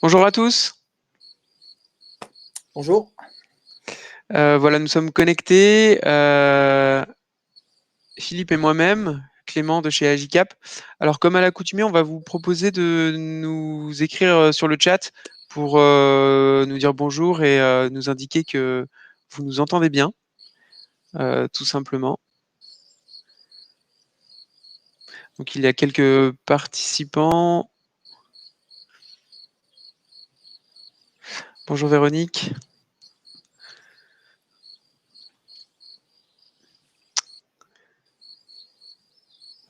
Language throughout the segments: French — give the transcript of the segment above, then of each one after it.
Bonjour à tous. Bonjour. Voilà, nous sommes connectés, Philippe et moi-même, Clément de chez Agicap. Alors, comme à l'accoutumée, on va vous proposer de nous écrire sur le chat pour nous dire bonjour et nous indiquer que vous nous entendez bien, tout simplement. Donc, il y a quelques participants. Bonjour Véronique.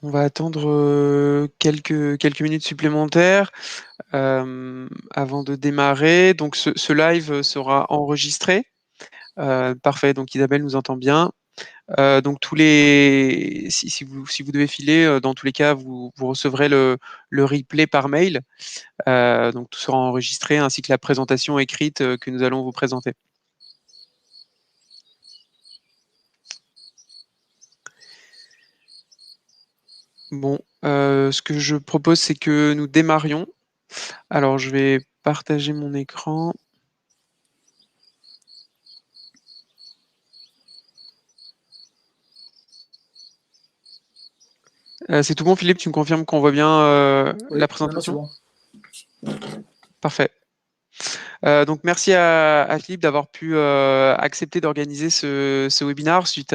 On va attendre quelques minutes supplémentaires avant de démarrer. Donc, ce live sera enregistré. Parfait, donc Isabelle nous entend bien. Donc si vous devez filer, dans tous les cas, vous recevrez le replay par mail. Donc tout sera enregistré ainsi que la présentation écrite que nous allons vous présenter. Bon, ce que je propose, c'est que nous démarrions. Alors je vais partager mon écran. C'est tout bon, Philippe, tu me confirmes qu'on voit bien la Oui, non, non, c'est présentation? bon. Parfait. Donc merci à Philippe d'avoir pu accepter d'organiser ce webinaire suite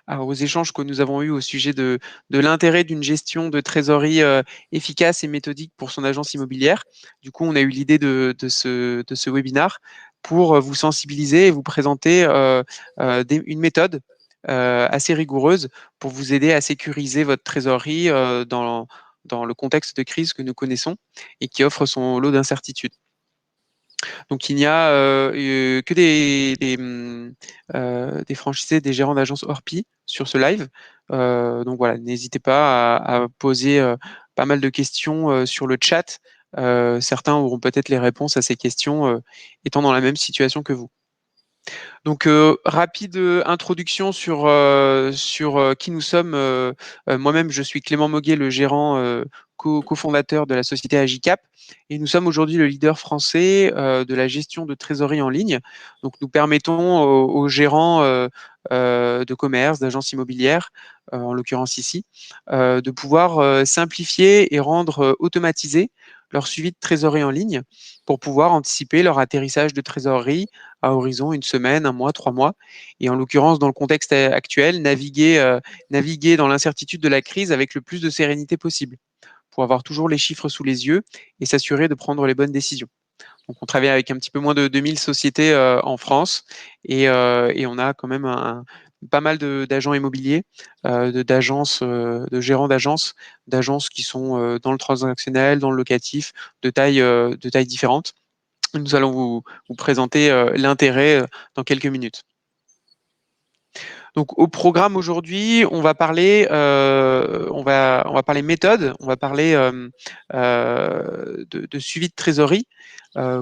aux échanges que nous avons eus au sujet de l'intérêt d'une gestion de trésorerie efficace et méthodique pour son agence immobilière. Du coup, on a eu l'idée de ce webinaire pour vous sensibiliser et vous présenter une méthode assez rigoureuse pour vous aider à sécuriser votre trésorerie dans le contexte de crise que nous connaissons et qui offre son lot d'incertitudes. Donc il n'y a que des franchisés, des gérants d'agences Orpi sur ce live. Donc voilà, n'hésitez pas à poser pas mal de questions sur le chat. Certains auront peut-être les réponses à ces questions étant dans la même situation que vous. Donc, rapide introduction sur qui nous sommes. Moi-même, je suis Clément Moguet, le gérant cofondateur de la société Agicap. Et nous sommes aujourd'hui le leader français de la gestion de trésorerie en ligne. Donc, nous permettons aux gérants de commerce, d'agences immobilières, en l'occurrence ici, de pouvoir simplifier et rendre automatisé leur suivi de trésorerie en ligne pour pouvoir anticiper leur atterrissage de trésorerie à horizon une semaine, un mois, 3 mois. Et en l'occurrence, dans le contexte actuel, naviguer dans l'incertitude de la crise avec le plus de sérénité possible pour avoir toujours les chiffres sous les yeux et s'assurer de prendre les bonnes décisions. Donc, on travaille avec un petit peu moins de 2000 sociétés en France et on a quand même pas mal d'agents immobiliers, de gérants d'agences qui sont dans le transactionnel, dans le locatif, de tailles différentes. Nous allons vous présenter l'intérêt dans quelques minutes. Donc, au programme aujourd'hui, on va parler méthode, on va parler de suivi de trésorerie,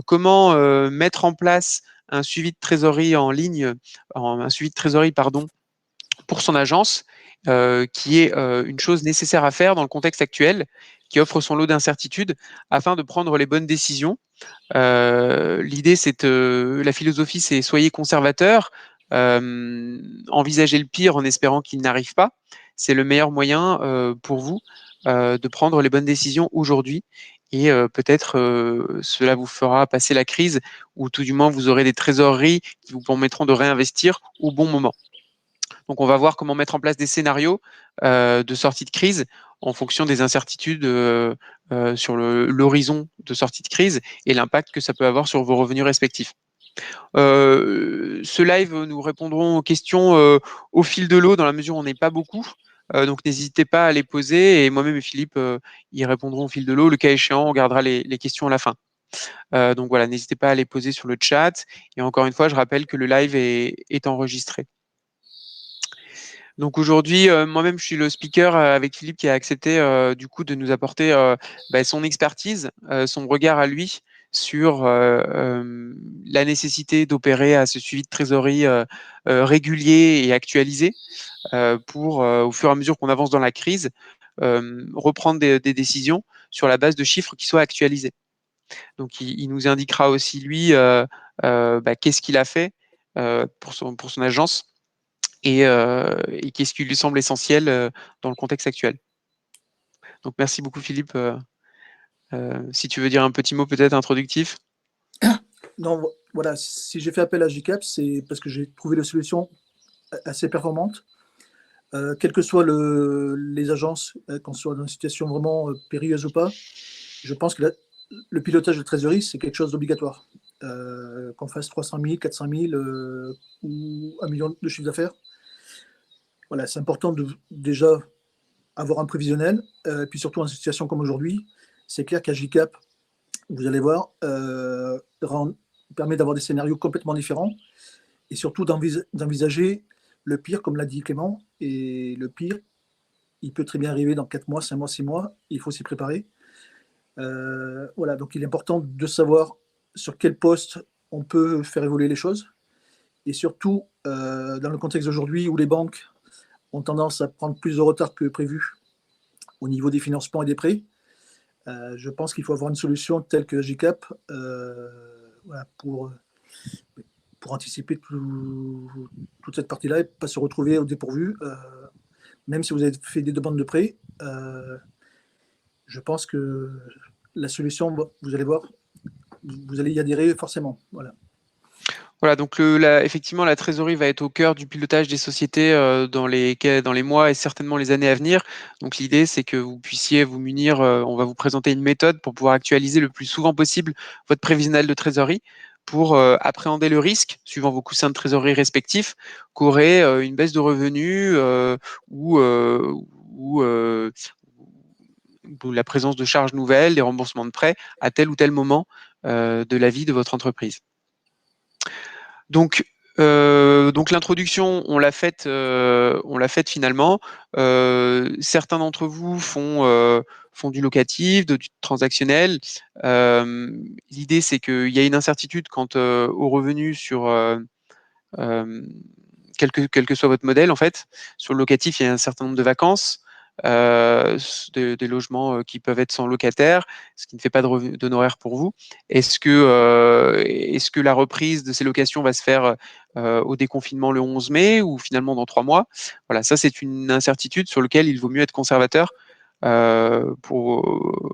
comment mettre en place un suivi de trésorerie en ligne, un suivi de trésorerie, pardon, pour son agence, qui est une chose nécessaire à faire dans le contexte actuel, qui offre son lot d'incertitudes afin de prendre les bonnes décisions. L'idée, la philosophie, c'est soyez conservateur, envisagez le pire en espérant qu'il n'arrive pas. C'est le meilleur moyen pour vous de prendre les bonnes décisions aujourd'hui. Et peut-être cela vous fera passer la crise, ou tout du moins vous aurez des trésoreries qui vous permettront de réinvestir au bon moment. Donc on va voir comment mettre en place des scénarios de sortie de crise en fonction des incertitudes sur l'horizon de sortie de crise et l'impact que ça peut avoir sur vos revenus respectifs. Ce live, nous répondrons aux questions au fil de l'eau dans la mesure où on n'est pas beaucoup. Donc n'hésitez pas à les poser et moi-même et Philippe y répondrons au fil de l'eau. Le cas échéant, on gardera les questions à la fin. Donc voilà, n'hésitez pas à les poser sur le chat. Et encore une fois, je rappelle que le live est enregistré. Donc aujourd'hui, moi-même, je suis le speaker avec Philippe qui a accepté du coup de nous apporter son expertise, son regard à lui sur la nécessité d'opérer à ce suivi de trésorerie régulier et actualisé pour, au fur et à mesure qu'on avance dans la crise, reprendre des décisions sur la base de chiffres qui soient actualisés. Donc, il nous indiquera aussi, lui, qu'est-ce qu'il a fait pour son agence et qu'est-ce qui lui semble essentiel dans le contexte actuel. Donc, merci beaucoup, Philippe. Si tu veux dire un petit mot peut-être introductif. Non, voilà, si j'ai fait appel à GCAP, c'est parce que j'ai trouvé la solution assez performante. Quelles que soient les agences, qu'on soit dans une situation vraiment périlleuse ou pas, je pense que le pilotage de trésorerie, c'est quelque chose d'obligatoire. Qu'on fasse 300 000, 400 000 ou 1 million de chiffre d'affaires. Voilà, c'est important de déjà avoir un prévisionnel. Puis surtout en situation comme aujourd'hui, c'est clair qu'à JCAP, vous allez voir, permet d'avoir des scénarios complètement différents et surtout d'envisager le pire, comme l'a dit Clément. Et le pire, il peut très bien arriver dans 4 mois, 5 mois, 6 mois. Il faut s'y préparer. Voilà, donc il est important de savoir sur quel poste on peut faire évoluer les choses. Et surtout, dans le contexte d'aujourd'hui où les banques ont tendance à prendre plus de retard que prévu au niveau des financements et des prêts, je pense qu'il faut avoir une solution telle que JCAP voilà, pour anticiper toute cette partie-là et pas se retrouver au dépourvu. Même si vous avez fait des demandes de prêt, je pense que la solution, vous allez voir, vous allez y adhérer forcément. Voilà. Voilà, donc effectivement, la trésorerie va être au cœur du pilotage des sociétés dans les mois et certainement les années à venir. Donc l'idée, c'est que vous puissiez vous munir, on va vous présenter une méthode pour pouvoir actualiser le plus souvent possible votre prévisionnel de trésorerie pour appréhender le risque, suivant vos coussins de trésorerie respectifs, qu'aurait une baisse de revenus ou, euh, ou, euh, ou la présence de charges nouvelles, des remboursements de prêts à tel ou tel moment de la vie de votre entreprise. Donc l'introduction, on l'a faite finalement. Certains d'entre vous font du locatif, du transactionnel. L'idée, c'est qu'il y a une incertitude quant aux revenus sur quel que soit votre modèle, en fait. Sur le locatif, il y a un certain nombre de vacances, des logements qui peuvent être sans locataire, ce qui ne fait pas d'honoraires pour vous. Est-ce que la reprise de ces locations va se faire au déconfinement le 11 mai ou finalement dans 3 mois? Voilà, ça c'est une incertitude sur laquelle il vaut mieux être conservateur euh, pour,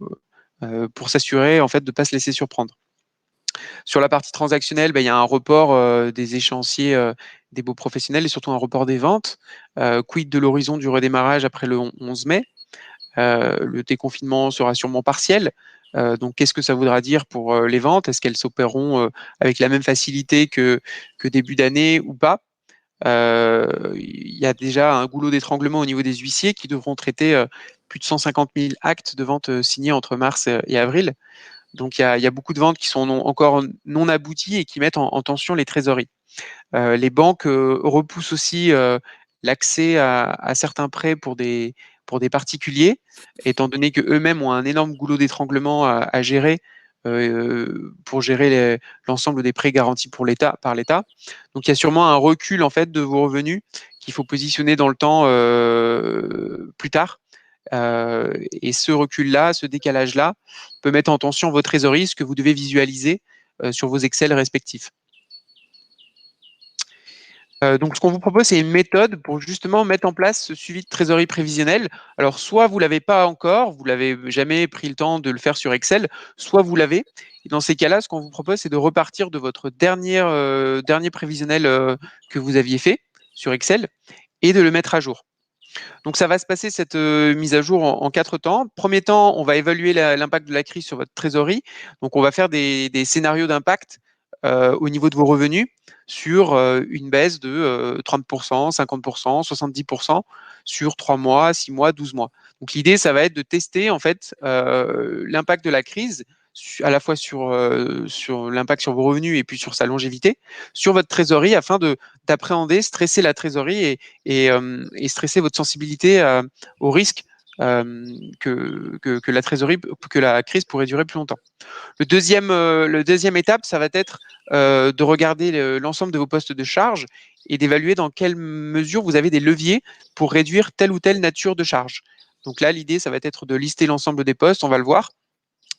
pour s'assurer en fait de ne pas se laisser surprendre. Sur la partie transactionnelle, il y a un report des échéanciers des baux professionnels et surtout un report des ventes. Quid de l'horizon du redémarrage après le 11 mai? Le déconfinement sera sûrement partiel. Donc, qu'est-ce que ça voudra dire pour les ventes? Est-ce qu'elles s'opéreront avec la même facilité que début d'année ou pas? Il y a déjà un goulot d'étranglement au niveau des huissiers qui devront traiter plus de 150 000 actes de vente signés entre mars et avril. Donc, il y a beaucoup de ventes qui sont encore non abouties et qui mettent en tension les trésoreries. Les banques repoussent aussi l'accès à certains prêts pour des particuliers, étant donné qu'eux-mêmes ont un énorme goulot d'étranglement à gérer pour gérer l'ensemble des prêts garantis par l'État. Donc il y a sûrement un recul en fait de vos revenus qu'il faut positionner dans le temps plus tard. Et ce recul-là, ce décalage-là, peut mettre en tension vos trésoreries, ce que vous devez visualiser sur vos Excel respectifs. Donc, ce qu'on vous propose, c'est une méthode pour justement mettre en place ce suivi de trésorerie prévisionnelle. Alors, soit vous ne l'avez pas encore, vous l'avez jamais pris le temps de le faire sur Excel, soit vous l'avez. Et dans ces cas-là, ce qu'on vous propose, c'est de repartir de votre dernier prévisionnel que vous aviez fait sur Excel et de le mettre à jour. Donc, ça va se passer cette mise à jour en 4 temps. Premier temps, on va évaluer l'impact de la crise sur votre trésorerie. Donc, on va faire des scénarios d'impact au niveau de vos revenus sur une baisse de 30%, 50%, 70% sur 3 mois, 6 mois, 12 mois. Donc, l'idée, ça va être de tester en fait l'impact de la crise à la fois sur l'impact sur vos revenus et puis sur sa longévité, sur votre trésorerie afin d'appréhender, stresser la trésorerie et stresser votre sensibilité au risque que la trésorerie, que la crise pourrait durer plus longtemps. Le deuxième étape, ça va être de regarder l'ensemble de vos postes de charge et d'évaluer dans quelle mesure vous avez des leviers pour réduire telle ou telle nature de charge. Donc là, l'idée, ça va être de lister l'ensemble des postes, on va le voir,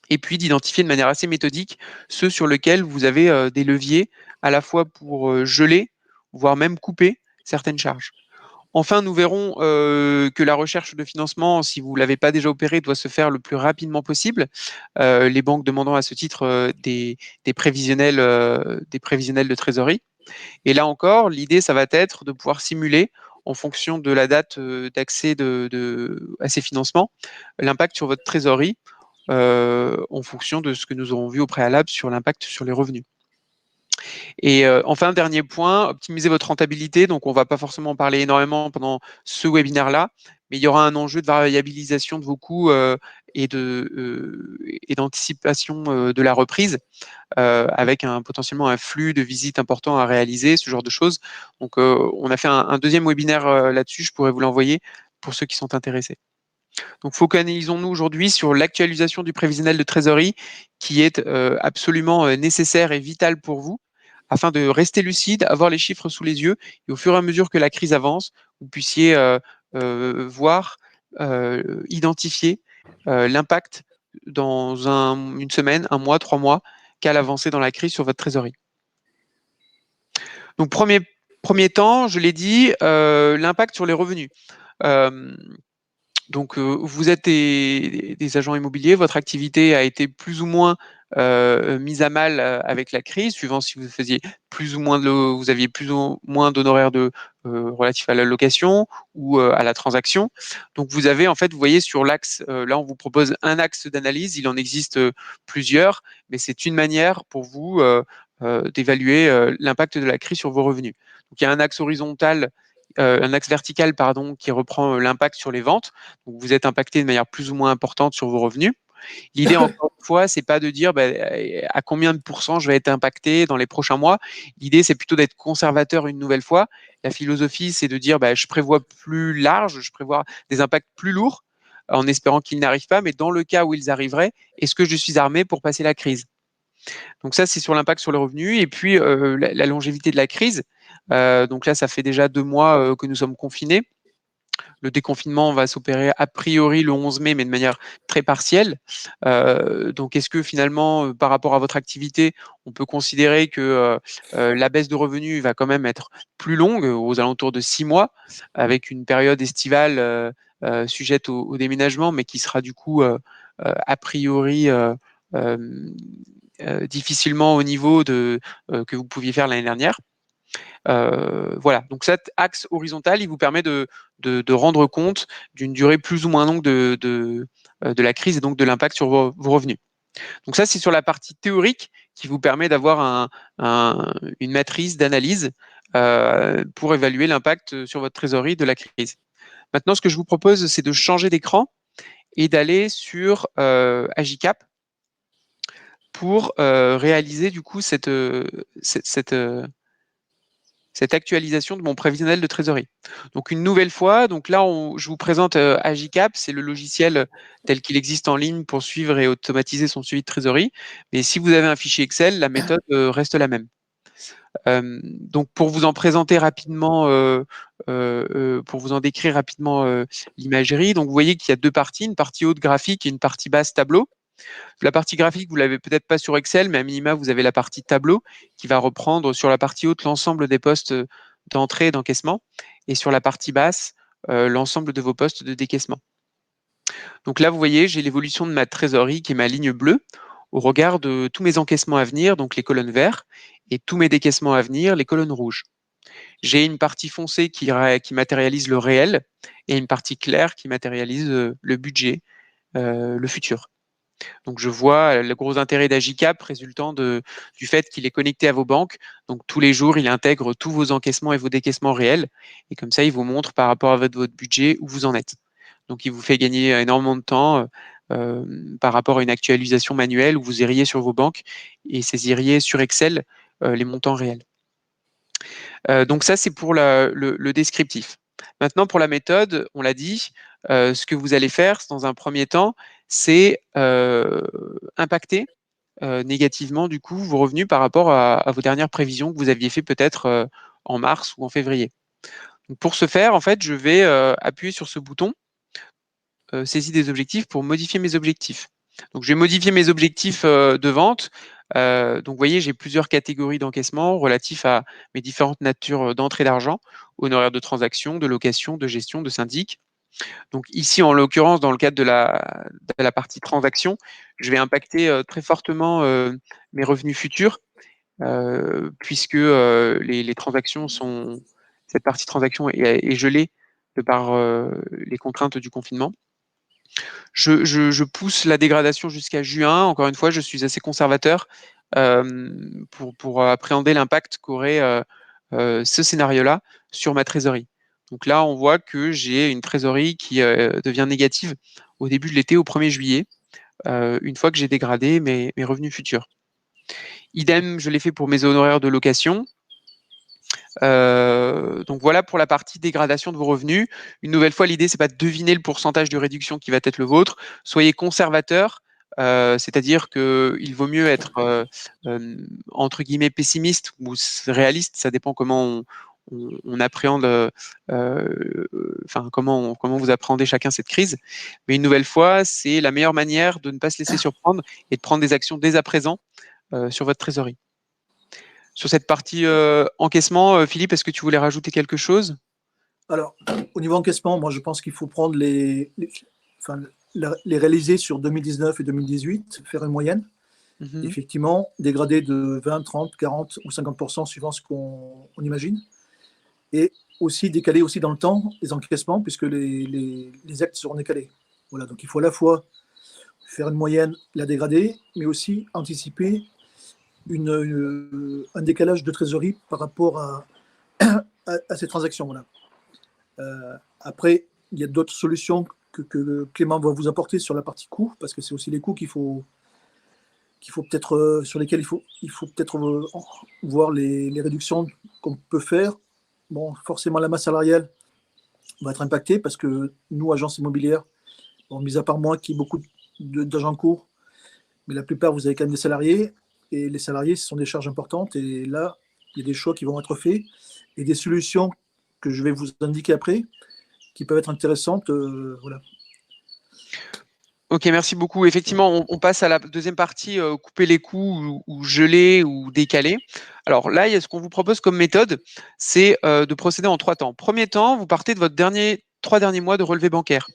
et puis d'identifier de manière assez méthodique ceux sur lesquels vous avez des leviers à la fois pour geler, voire même couper certaines charges. Enfin, nous verrons que la recherche de financement, si vous ne l'avez pas déjà opérée, doit se faire le plus rapidement possible, les banques demandant à ce titre des prévisionnels de trésorerie. Et là encore, l'idée, ça va être de pouvoir simuler, en fonction de la date d'accès à ces financements, l'impact sur votre trésorerie, en fonction de ce que nous aurons vu au préalable sur l'impact sur les revenus. Et enfin, dernier point, optimiser votre rentabilité. Donc, on ne va pas forcément en parler énormément pendant ce webinaire-là, mais il y aura un enjeu de variabilisation de vos coûts et d'anticipation de la reprise, avec potentiellement un flux de visites important à réaliser, ce genre de choses. Donc, on a fait un deuxième webinaire là-dessus, je pourrais vous l'envoyer pour ceux qui sont intéressés. Donc, focalisons-nous aujourd'hui sur l'actualisation du prévisionnel de trésorerie qui est absolument nécessaire et vital pour vous afin de rester lucide, avoir les chiffres sous les yeux et au fur et à mesure que la crise avance, vous puissiez voir, identifier l'impact dans une semaine, un mois, 3 mois, qu'a l'avancée dans la crise sur votre trésorerie. Donc, premier temps, je l'ai dit, l'impact sur les revenus. Donc, vous êtes des agents immobiliers, votre activité a été plus ou moins mise à mal avec la crise, suivant si vous faisiez vous aviez plus ou moins d'honoraires relatifs à la location ou à la transaction. Donc, vous avez en fait, vous voyez sur l'axe, là on vous propose un axe d'analyse, il en existe plusieurs, mais c'est une manière pour vous d'évaluer l'impact de la crise sur vos revenus. Donc, il y a un axe horizontal, un axe vertical, pardon, qui reprend l'impact sur les ventes. Donc, vous êtes impacté de manière plus ou moins importante sur vos revenus. L'idée, encore une fois, c'est pas de dire à combien de pourcents je vais être impacté dans les prochains mois. L'idée, c'est plutôt d'être conservateur une nouvelle fois. La philosophie, c'est de dire je prévois plus large, je prévois des impacts plus lourds, en espérant qu'ils n'arrivent pas, mais dans le cas où ils arriveraient, est-ce que je suis armé pour passer la crise? Donc ça, c'est sur l'impact sur le revenu. Et puis, la longévité de la crise. Donc là, ça fait déjà 2 mois que nous sommes confinés. Le déconfinement va s'opérer a priori le 11 mai, mais de manière très partielle. Donc, est-ce que finalement, par rapport à votre activité, on peut considérer que la baisse de revenus va quand même être plus longue, aux alentours de 6 mois, avec une période estivale sujette au déménagement, mais qui sera du coup a priori euh, difficilement au niveau que vous pouviez faire l'année dernière. Voilà, donc cet axe horizontal, il vous permet de rendre compte d'une durée plus ou moins longue de la crise et donc de l'impact sur vos revenus. Donc ça, c'est sur la partie théorique qui vous permet d'avoir une matrice d'analyse pour évaluer l'impact sur votre trésorerie de la crise. Maintenant, ce que je vous propose, c'est de changer d'écran et d'aller sur Agicap pour réaliser du coup cette actualisation de mon prévisionnel de trésorerie. Donc une nouvelle fois, donc là je vous présente Agicap, c'est le logiciel tel qu'il existe en ligne pour suivre et automatiser son suivi de trésorerie. Mais si vous avez un fichier Excel, la méthode reste la même. Donc pour vous en présenter rapidement, pour vous en décrire rapidement l'imagerie, donc vous voyez qu'il y a deux parties, une partie haute graphique et une partie basse tableau. La partie graphique, vous l'avez peut-être pas sur Excel, mais à minima, vous avez la partie tableau qui va reprendre sur la partie haute l'ensemble des postes d'entrée et d'encaissement, et sur la partie basse, l'ensemble de vos postes de décaissement. Donc là, vous voyez, j'ai l'évolution de ma trésorerie qui est ma ligne bleue au regard de tous mes encaissements à venir, donc les colonnes vertes, et tous mes décaissements à venir, les colonnes rouges. J'ai une partie foncée qui matérialise le réel et une partie claire qui matérialise le budget, le futur. Donc, je vois le gros intérêt d'Agicap résultant du fait qu'il est connecté à vos banques. Donc, tous les jours, il intègre tous vos encaissements et vos décaissements réels. Et comme ça, il vous montre par rapport à votre budget où vous en êtes. Donc, il vous fait gagner énormément de temps par rapport à une actualisation manuelle où vous iriez sur vos banques et saisiriez sur Excel les montants réels. Donc, ça, c'est pour le descriptif. Maintenant, pour la méthode, on l'a dit, ce que vous allez faire dans un premier temps, c'est impacter négativement du coup vos revenus par rapport à vos dernières prévisions que vous aviez fait peut-être en mars ou en février. Donc, pour ce faire, en fait, je vais appuyer sur ce bouton saisie des objectifs pour modifier mes objectifs. Donc, je vais modifier mes objectifs de vente. Donc, vous voyez, j'ai plusieurs catégories d'encaissement relatifs à mes différentes natures d'entrée d'argent, honoraires de transaction, de location, de gestion, de syndic. Donc ici, en l'occurrence, dans le cadre de la partie transaction, je vais impacter très fortement mes revenus futurs, puisque les transactions sont, cette partie transaction est gelée de par les contraintes du confinement. Je pousse la dégradation jusqu'à juin. Encore une fois, je suis assez conservateur pour appréhender l'impact qu'aurait ce scénario-là sur ma trésorerie. Donc là, on voit que j'ai une trésorerie qui devient négative au début de l'été, au 1er juillet, une fois que j'ai dégradé mes revenus futurs. Idem, je l'ai fait pour mes honoraires de location. Donc voilà pour la partie dégradation de vos revenus. Une nouvelle fois, l'idée, c'est pas de deviner le pourcentage de réduction qui va être le vôtre. Soyez conservateur, c'est-à-dire qu'il vaut mieux être entre guillemets pessimiste ou réaliste, ça dépend comment on appréhende, enfin comment vous appréhendez chacun cette crise. Mais une nouvelle fois, c'est la meilleure manière de ne pas se laisser surprendre et de prendre des actions dès à présent sur votre trésorerie. Sur cette partie encaissement, Philippe, est-ce que tu voulais rajouter quelque chose? Alors, au niveau encaissement, moi, je pense qu'il faut prendre enfin, les réaliser sur 2019 et 2018, faire une moyenne. Effectivement, dégrader de 20, 30, 40 ou 50% suivant ce qu'on imagine. Et aussi décaler aussi dans le temps les encaissements, puisque les actes seront décalés. Voilà, donc il faut à la fois faire une moyenne, la dégrader, mais aussi anticiper un décalage de trésorerie par rapport à ces transactions. Voilà. Après, il y a d'autres solutions que Clément va vous apporter sur la partie coût, parce que c'est aussi les coûts qu'il faut peut-être sur lesquels il faut peut-être voir les réductions qu'on peut faire. Bon, forcément, la masse salariale va être impactée parce que nous, agences immobilières, bon, mis à part moi qui ai beaucoup d'agents courts, mais la plupart, vous avez quand même des salariés. Et les salariés, ce sont des charges importantes. Et là, il y a des choix qui vont être faits et des solutions que je vais vous indiquer après qui peuvent être intéressantes. Voilà. Ok, merci beaucoup. Effectivement, on passe à la deuxième partie, couper les coûts ou geler ou décaler. Alors là, il y a ce qu'on vous propose comme méthode, c'est de procéder en 3 temps. Premier temps, vous partez de votre 3 derniers mois de relevé bancaire.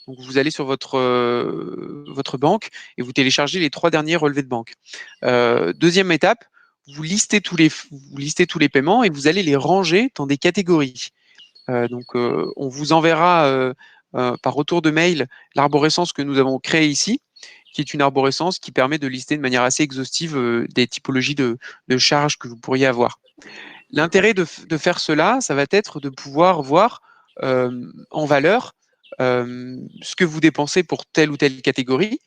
Donc vous allez sur votre banque et vous téléchargez les 3 derniers relevés de banque. Deuxième étape, vous listez tous les paiements et vous allez les ranger dans des catégories. Donc, on vous enverra par retour de mail l'arborescence que nous avons créée ici, qui est une arborescence qui permet de lister de manière assez exhaustive des typologies de charges que vous pourriez avoir. L'intérêt de faire cela, ça va être de pouvoir voir en valeur ce que vous dépensez pour telle ou telle catégorie.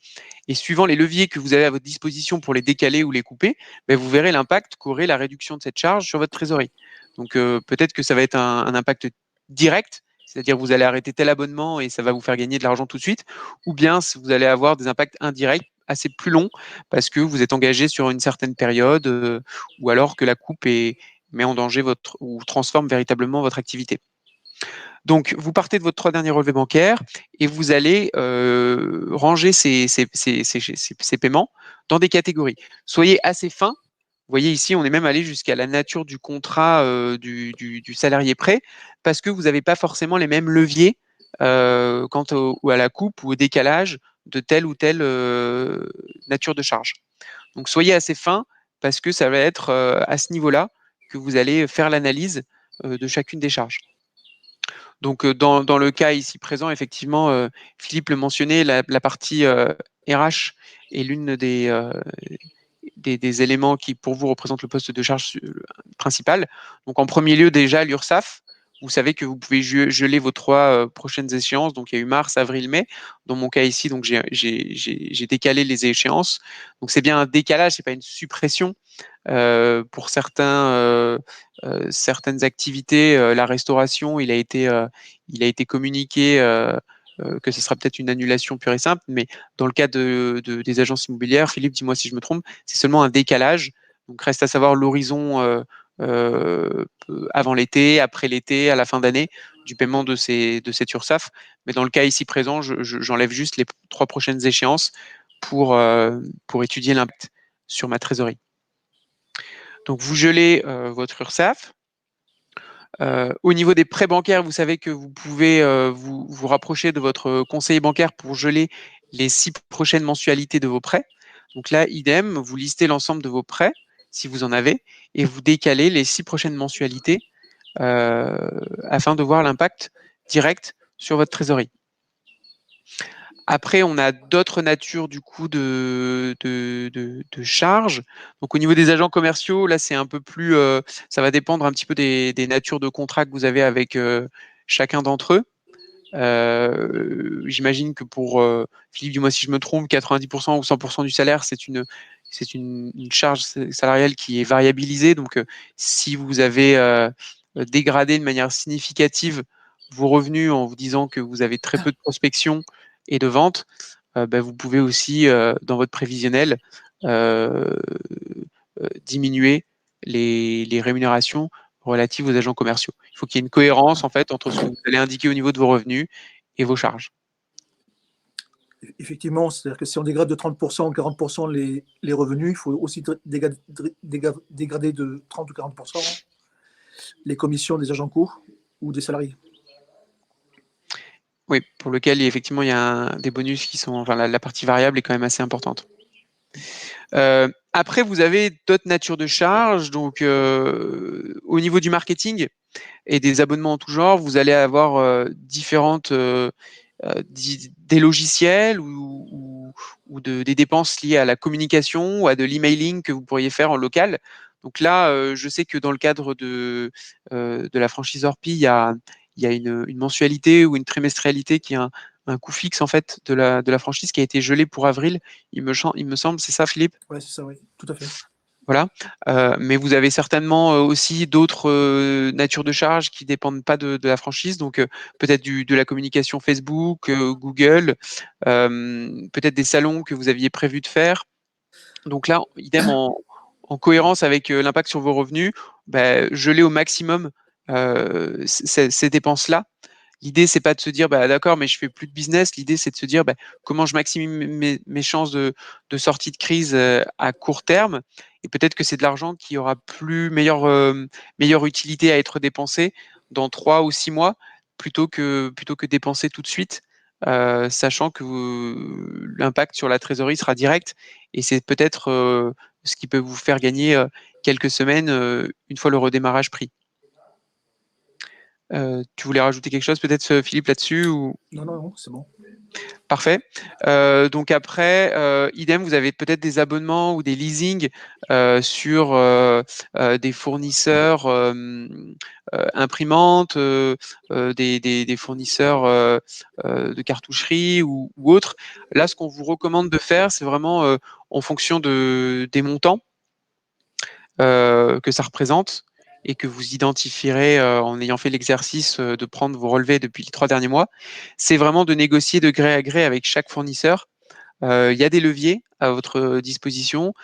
Et suivant les leviers que vous avez à votre disposition pour les décaler ou les couper, ben vous verrez l'impact qu'aurait la réduction de cette charge sur votre trésorerie. Donc peut-être que ça va être un impact direct, c'est-à-dire vous allez arrêter tel abonnement et ça va vous faire gagner de l'argent tout de suite, ou bien vous allez avoir des impacts indirects assez plus longs parce que vous êtes engagé sur une certaine période ou alors que la coupe met en danger ou transforme véritablement votre activité. Donc, vous partez de votre 3 derniers relevés bancaires et vous allez ranger ces paiements dans des catégories. Soyez assez fin. Vous voyez ici, on est même allé jusqu'à la nature du contrat du salarié prêt parce que vous n'avez pas forcément les mêmes leviers quant à la coupe ou au décalage de telle ou telle nature de charge. Donc, soyez assez fin parce que ça va être à ce niveau-là que vous allez faire l'analyse de chacune des charges. Donc, dans le cas ici présent, effectivement, Philippe le mentionnait, la partie RH est l'une des éléments qui, pour vous, représentent le poste de charge principal. Donc, en premier lieu, déjà, l'URSSAF. Vous savez que vous pouvez geler vos 3 prochaines échéances. Donc, il y a eu mars, avril, mai. Dans mon cas ici, donc j'ai décalé les échéances. Donc, c'est bien un décalage, c'est pas une suppression. Pour certaines activités, la restauration, il a été communiqué que ce sera peut-être une annulation pure et simple, mais dans le cas des agences immobilières, Philippe, dis-moi si je me trompe, c'est seulement un décalage. Donc reste à savoir l'horizon avant l'été, après l'été, à la fin d'année, du paiement de cette URSSAF. Mais dans le cas ici présent, j'enlève juste les 3 prochaines échéances pour étudier l'impact sur ma trésorerie. Donc, vous gelez votre URSSAF. Au niveau des prêts bancaires, vous savez que vous pouvez vous rapprocher de votre conseiller bancaire pour geler les 6 prochaines mensualités de vos prêts. Donc là, idem, vous listez l'ensemble de vos prêts, si vous en avez, et vous décalez les 6 prochaines mensualités afin de voir l'impact direct sur votre trésorerie. Après, on a d'autres natures du coup de charges. Donc au niveau des agents commerciaux, là c'est un peu plus, ça va dépendre un petit peu des natures de contrats que vous avez avec chacun d'entre eux. J'imagine que pour Philippe, dis-moi si je me trompe, 90% ou 100% du salaire, c'est une charge salariale qui est variabilisée. Donc si vous avez dégradé de manière significative vos revenus en vous disant que vous avez très peu de prospection et de vente, bah, vous pouvez aussi, dans votre prévisionnel, diminuer les rémunérations relatives aux agents commerciaux. Il faut qu'il y ait une cohérence en fait entre ce que vous allez indiquer au niveau de vos revenus et vos charges. Effectivement, c'est-à-dire que si on dégrade de 30% ou 40% les revenus, il faut aussi dégrader de 30 ou 40% les commissions des agents co ou des salariés. Oui, pour lequel effectivement il y a des bonus qui sont, enfin la partie variable est quand même assez importante. Après, vous avez d'autres natures de charges. Donc, au niveau du marketing et des abonnements en tout genre, vous allez avoir différentes des logiciels ou des dépenses liées à la communication ou à de l'emailing que vous pourriez faire en local. Donc là, je sais que dans le cadre de la franchise Orpi, il y a une mensualité ou une trimestrialité qui a un coût fixe en fait de la franchise qui a été gelé pour avril. Il me semble, c'est ça, Philippe? Oui, c'est ça, oui, tout à fait. Voilà. Mais vous avez certainement aussi d'autres natures de charges qui dépendent pas de la franchise. Donc peut-être de la communication Facebook, Google, peut-être des salons que vous aviez prévu de faire. Donc là, idem en cohérence avec l'impact sur vos revenus, bah, geler au maximum ces dépenses-là. L'idée, c'est pas de se dire, bah, d'accord, mais je fais plus de business. L'idée, c'est de se dire, bah, comment je maximise mes chances de sortie de crise à court terme. Et peut-être que c'est de l'argent qui aura meilleure utilité à être dépensé dans 3 ou 6 mois plutôt que dépenser tout de suite, sachant que l'impact sur la trésorerie sera direct. Et c'est peut-être ce qui peut vous faire gagner quelques semaines une fois le redémarrage pris. Tu voulais rajouter quelque chose peut-être, Philippe, là-dessus ou... Non, non, non, c'est bon. Parfait. Donc après, idem, vous avez peut-être des abonnements ou des leasings sur des fournisseurs imprimantes, des fournisseurs de cartoucherie ou autres. Là, ce qu'on vous recommande de faire, c'est vraiment en fonction des montants que ça représente et que vous identifierez en ayant fait l'exercice de prendre vos relevés depuis les 3 derniers mois, c'est vraiment de négocier de gré à gré avec chaque fournisseur. Il y a des leviers à votre disposition.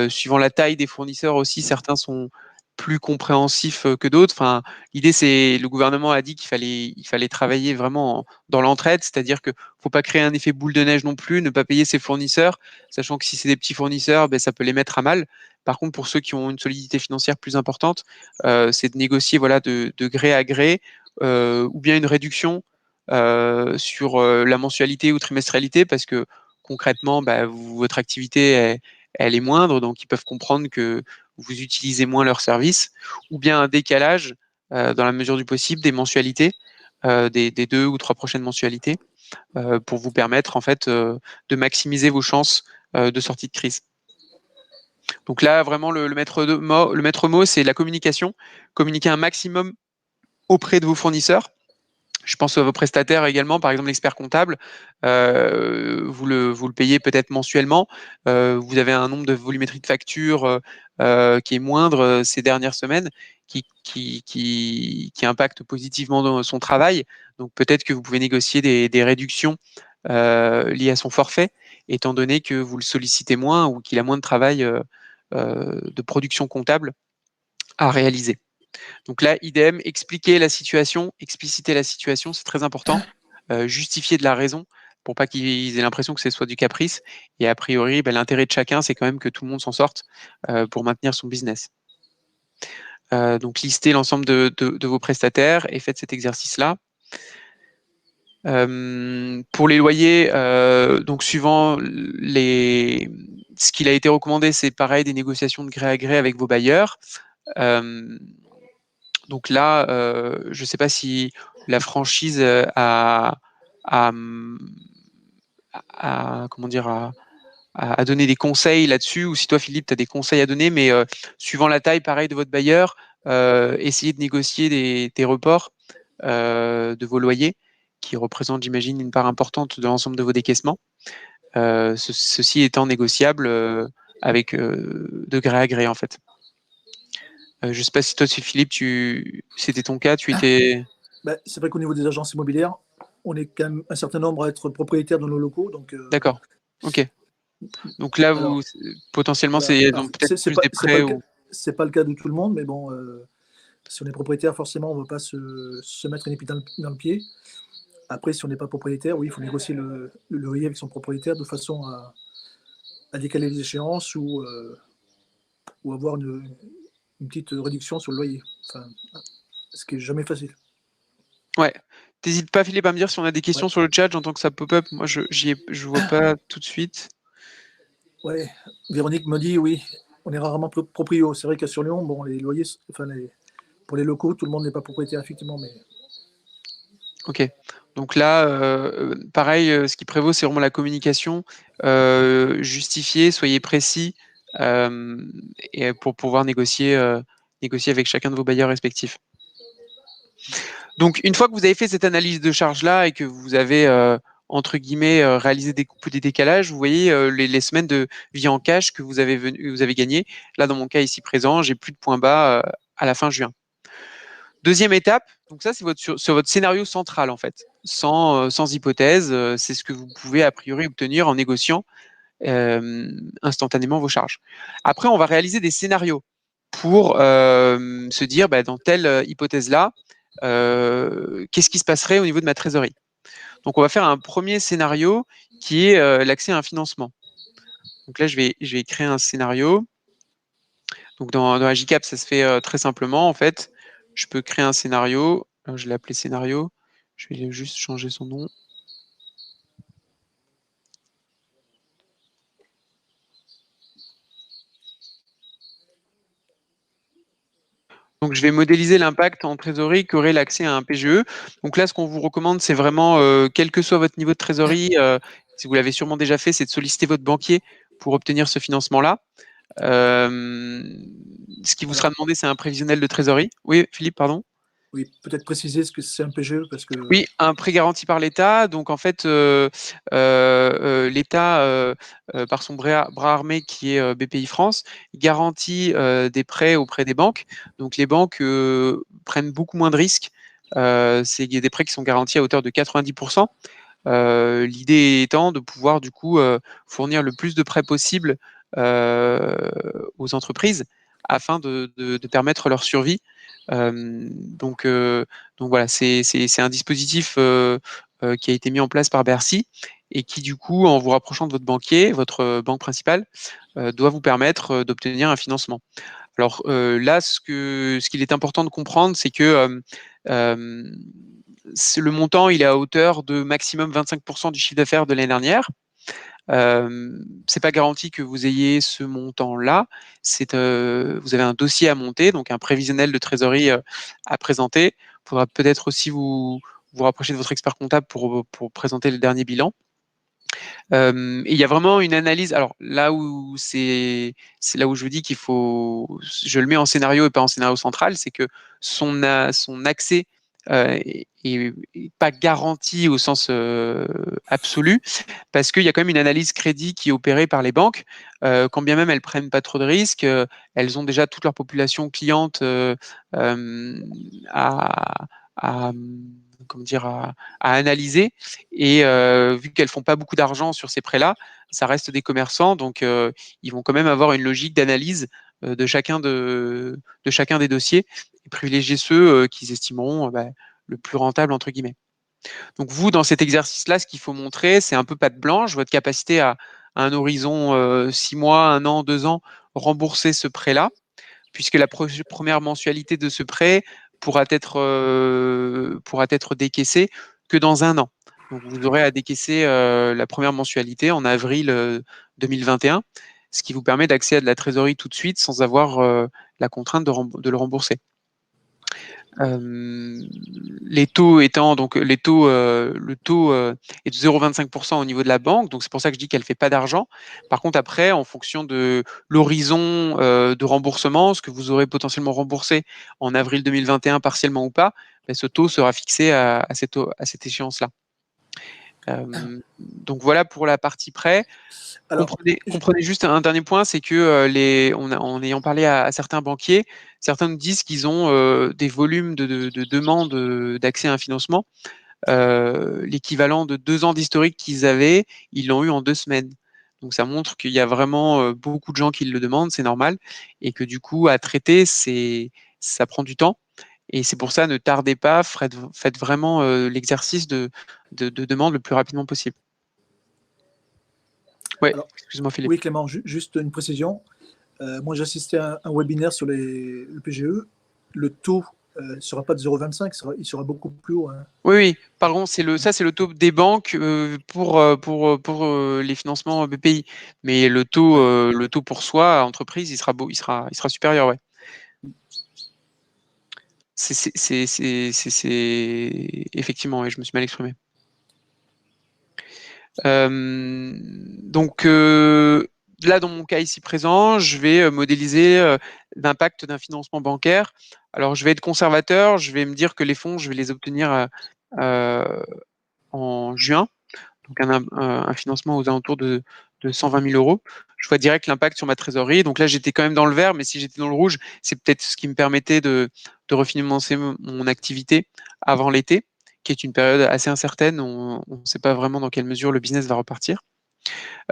Suivant la taille des fournisseurs aussi, certains sont plus compréhensifs que d'autres. Enfin, l'idée, c'est le gouvernement a dit qu'il fallait travailler vraiment dans l'entraide, c'est-à-dire que faut pas créer un effet boule de neige non plus, ne pas payer ses fournisseurs, sachant que si c'est des petits fournisseurs, ben, ça peut les mettre à mal. Par contre, pour ceux qui ont une solidité financière plus importante, c'est de négocier voilà, de gré à gré ou bien une réduction sur la mensualité ou trimestrialité parce que concrètement, bah, votre activité, elle est moindre, donc ils peuvent comprendre que vous utilisez moins leurs services, ou bien un décalage, dans la mesure du possible, des mensualités, des 2 ou 3 prochaines mensualités, pour vous permettre en fait de maximiser vos chances de sortie de crise. Donc là, vraiment, le maître mot, c'est la communication. Communiquer un maximum auprès de vos fournisseurs. Je pense à vos prestataires également, par exemple l'expert comptable, vous le payez peut-être mensuellement, vous avez un nombre de volumétrie de factures qui est moindre ces dernières semaines, qui impacte positivement dans son travail. Donc peut-être que vous pouvez négocier des réductions liées à son forfait, étant donné que vous le sollicitez moins ou qu'il a moins de travail de production comptable à réaliser. Donc là, idem, expliquer la situation, expliciter la situation, c'est très important. Justifier de la raison, pour pas qu'ils aient l'impression que ce soit du caprice. Et a priori, ben, l'intérêt de chacun, c'est quand même que tout le monde s'en sorte pour maintenir son business. Donc, listez l'ensemble de vos prestataires et faites cet exercice-là. Pour les loyers, donc suivant ce qu'il a été recommandé, c'est pareil, des négociations de gré à gré avec vos bailleurs. Donc là, je ne sais pas si la franchise a, comment dire, à donner des conseils là-dessus, ou si toi, Philippe, tu as des conseils à donner, mais suivant la taille, pareil, de votre bailleur, essayez de négocier des reports de vos loyers, qui représentent, j'imagine, une part importante de l'ensemble de vos décaissements. Ceci étant négociable avec de gré à gré, en fait. Je ne sais pas si toi, si Philippe, c'était ton cas, tu étais... Bah, c'est vrai qu'au niveau des agences immobilières, on est quand même un certain nombre à être propriétaires de nos locaux. Donc, D'accord. Ok. Donc là, alors, potentiellement, voilà. c'est Alors, donc peut-être plus des c'est pas prêts le cas, ou... c'est pas le cas de tout le monde, mais bon, si on est propriétaire, forcément, on ne veut pas se mettre une épine dans le pied. Après, si on n'est pas propriétaire, oui, il faut négocier le loyer avec son propriétaire de façon à décaler les échéances ou avoir une petite réduction sur le loyer. Enfin, ce qui est jamais facile. Ouais. T'hésites pas, Philippe, à me dire si on a des Ouais, questions sur le chat, j'entends que ça pop-up. Moi, je vois pas tout de suite. ouais. Véronique me dit oui, on est rarement proprio. C'est vrai qu'à sur Lyon, bon, les loyers, enfin, pour les locaux, tout le monde n'est pas propriétaire, effectivement, mais Ok. Donc là, pareil, ce qui prévaut, c'est vraiment la communication. Justifiez, soyez précis et pour pouvoir négocier avec chacun de vos bailleurs respectifs. Donc, une fois que vous avez fait cette analyse de charge-là et que vous avez, entre guillemets, réalisé des coupes ou des décalages, vous voyez les semaines de vie en cash que vous avez gagné. Là, dans mon cas ici présent, j'ai plus de points bas à la fin juin. Deuxième étape, donc ça, c'est sur votre scénario central, en fait, sans hypothèse. C'est ce que vous pouvez, a priori, obtenir en négociant instantanément vos charges. Après, on va réaliser des scénarios pour se dire, bah, dans telle hypothèse-là, qu'est-ce qui se passerait au niveau de ma trésorerie. Donc, on va faire un premier scénario qui est l'accès à un financement. Donc là, je vais créer un scénario. Donc, dans la GCAP, ça se fait très simplement. En fait, je peux créer un scénario. Je l'ai appelé scénario. Je vais juste changer son nom. Donc, je vais modéliser l'impact en trésorerie qu'aurait l'accès à un PGE. Donc là, ce qu'on vous recommande, c'est vraiment, quel que soit votre niveau de trésorerie, si vous l'avez sûrement déjà fait, c'est de solliciter votre banquier pour obtenir ce financement-là. Ce qui vous sera alors, demandé, c'est un prévisionnel de trésorerie. Oui, Philippe, pardon. oui, peut-être préciser ce que c'est un PGE parce que Oui, un prêt garanti par l'État. Donc en fait, l'État, par son bras armé qui est BPI France, garantit des prêts auprès des banques. Donc les banques prennent beaucoup moins de risques. C'est des prêts qui sont garantis à hauteur de 90%. L'idée étant de pouvoir du coup fournir le plus de prêts possible euh, aux entreprises afin de permettre leur survie. Donc, donc voilà, c'est un dispositif qui a été mis en place par Bercy et qui du coup, en vous rapprochant de votre banquier, votre banque principale, doit vous permettre d'obtenir un financement. Alors là, ce qu'il est important de comprendre, c'est que le montant, il est à hauteur de maximum 25% du chiffre d'affaires de l'année dernière. C'est pas garanti que vous ayez ce montant-là. Vous avez un dossier à monter, donc un prévisionnel de trésorerie à présenter. Il faudra peut-être aussi vous rapprocher de votre expert comptable pour présenter le dernier bilan. Et il y a vraiment une analyse. Alors là où c'est là où je vous dis qu'il faut, je le mets en scénario et pas en scénario central, c'est que son accès est pas garanti au sens absolu, parce qu'il y a quand même une analyse crédit qui est opérée par les banques. Quand bien même elles prennent pas trop de risques, elles ont déjà toute leur population cliente à, à comment dire à analyser. Et vu qu'elles font pas beaucoup d'argent sur ces prêts-là, ça reste des commerçants, donc ils vont quand même avoir une logique d'analyse de chacun des dossiers et privilégier ceux qu'ils estimeront le plus rentable entre guillemets. Donc vous, dans cet exercice-là, ce qu'il faut montrer, c'est un peu patte blanche, votre capacité à un horizon 6 mois, 1 an, 2 ans, rembourser ce prêt-là, puisque la première mensualité de ce prêt pourra être décaissée que dans 1 an. Donc vous aurez à décaisser la première mensualité en avril 2021, ce qui vous permet d'accéder à de la trésorerie tout de suite sans avoir la contrainte de le rembourser. Les taux étant donc le taux est de 0,25% au niveau de la banque, donc c'est pour ça que je dis qu'elle fait pas d'argent. Par contre après, en fonction de l'horizon de remboursement, ce que vous aurez potentiellement remboursé en avril 2021 partiellement ou pas, ben, ce taux sera fixé à cette échéance-là. Donc voilà pour la partie prêt. Alors, Comprenez juste un dernier point, c'est que en ayant parlé à certains banquiers, certains nous disent qu'ils ont des volumes de demandes d'accès à un financement, l'équivalent de 2 ans d'historique qu'ils avaient, ils l'ont eu en 2 semaines. Donc ça montre qu'il y a vraiment beaucoup de gens qui le demandent, c'est normal, et que du coup à traiter, ça prend du temps. Et c'est pour ça, ne tardez pas, faites vraiment l'exercice de demande le plus rapidement possible. Ouais, alors excuse-moi Philippe. oui, Clément, juste une précision. Moi, j'ai assisté à un webinaire sur le PGE. Le taux ne sera pas de 0,25, il sera beaucoup plus haut, hein. Oui, oui, pardon, ça c'est le taux des banques pour les financements BPI. Mais Ouais. le taux pour soi, entreprise, il sera supérieur, ouais. Effectivement, ouais, je me suis mal exprimé. Donc là, dans mon cas ici présent, je vais modéliser l'impact d'un financement bancaire. Alors, je vais être conservateur, je vais me dire que les fonds, je vais les obtenir euh, en juin. Donc un financement aux alentours de 120 000 euros. Je vois direct l'impact sur ma trésorerie. Donc là, j'étais quand même dans le vert, mais si j'étais dans le rouge, c'est peut-être ce qui me permettait de refinancer mon activité avant l'été, qui est une période assez incertaine. On ne sait pas vraiment dans quelle mesure le business va repartir.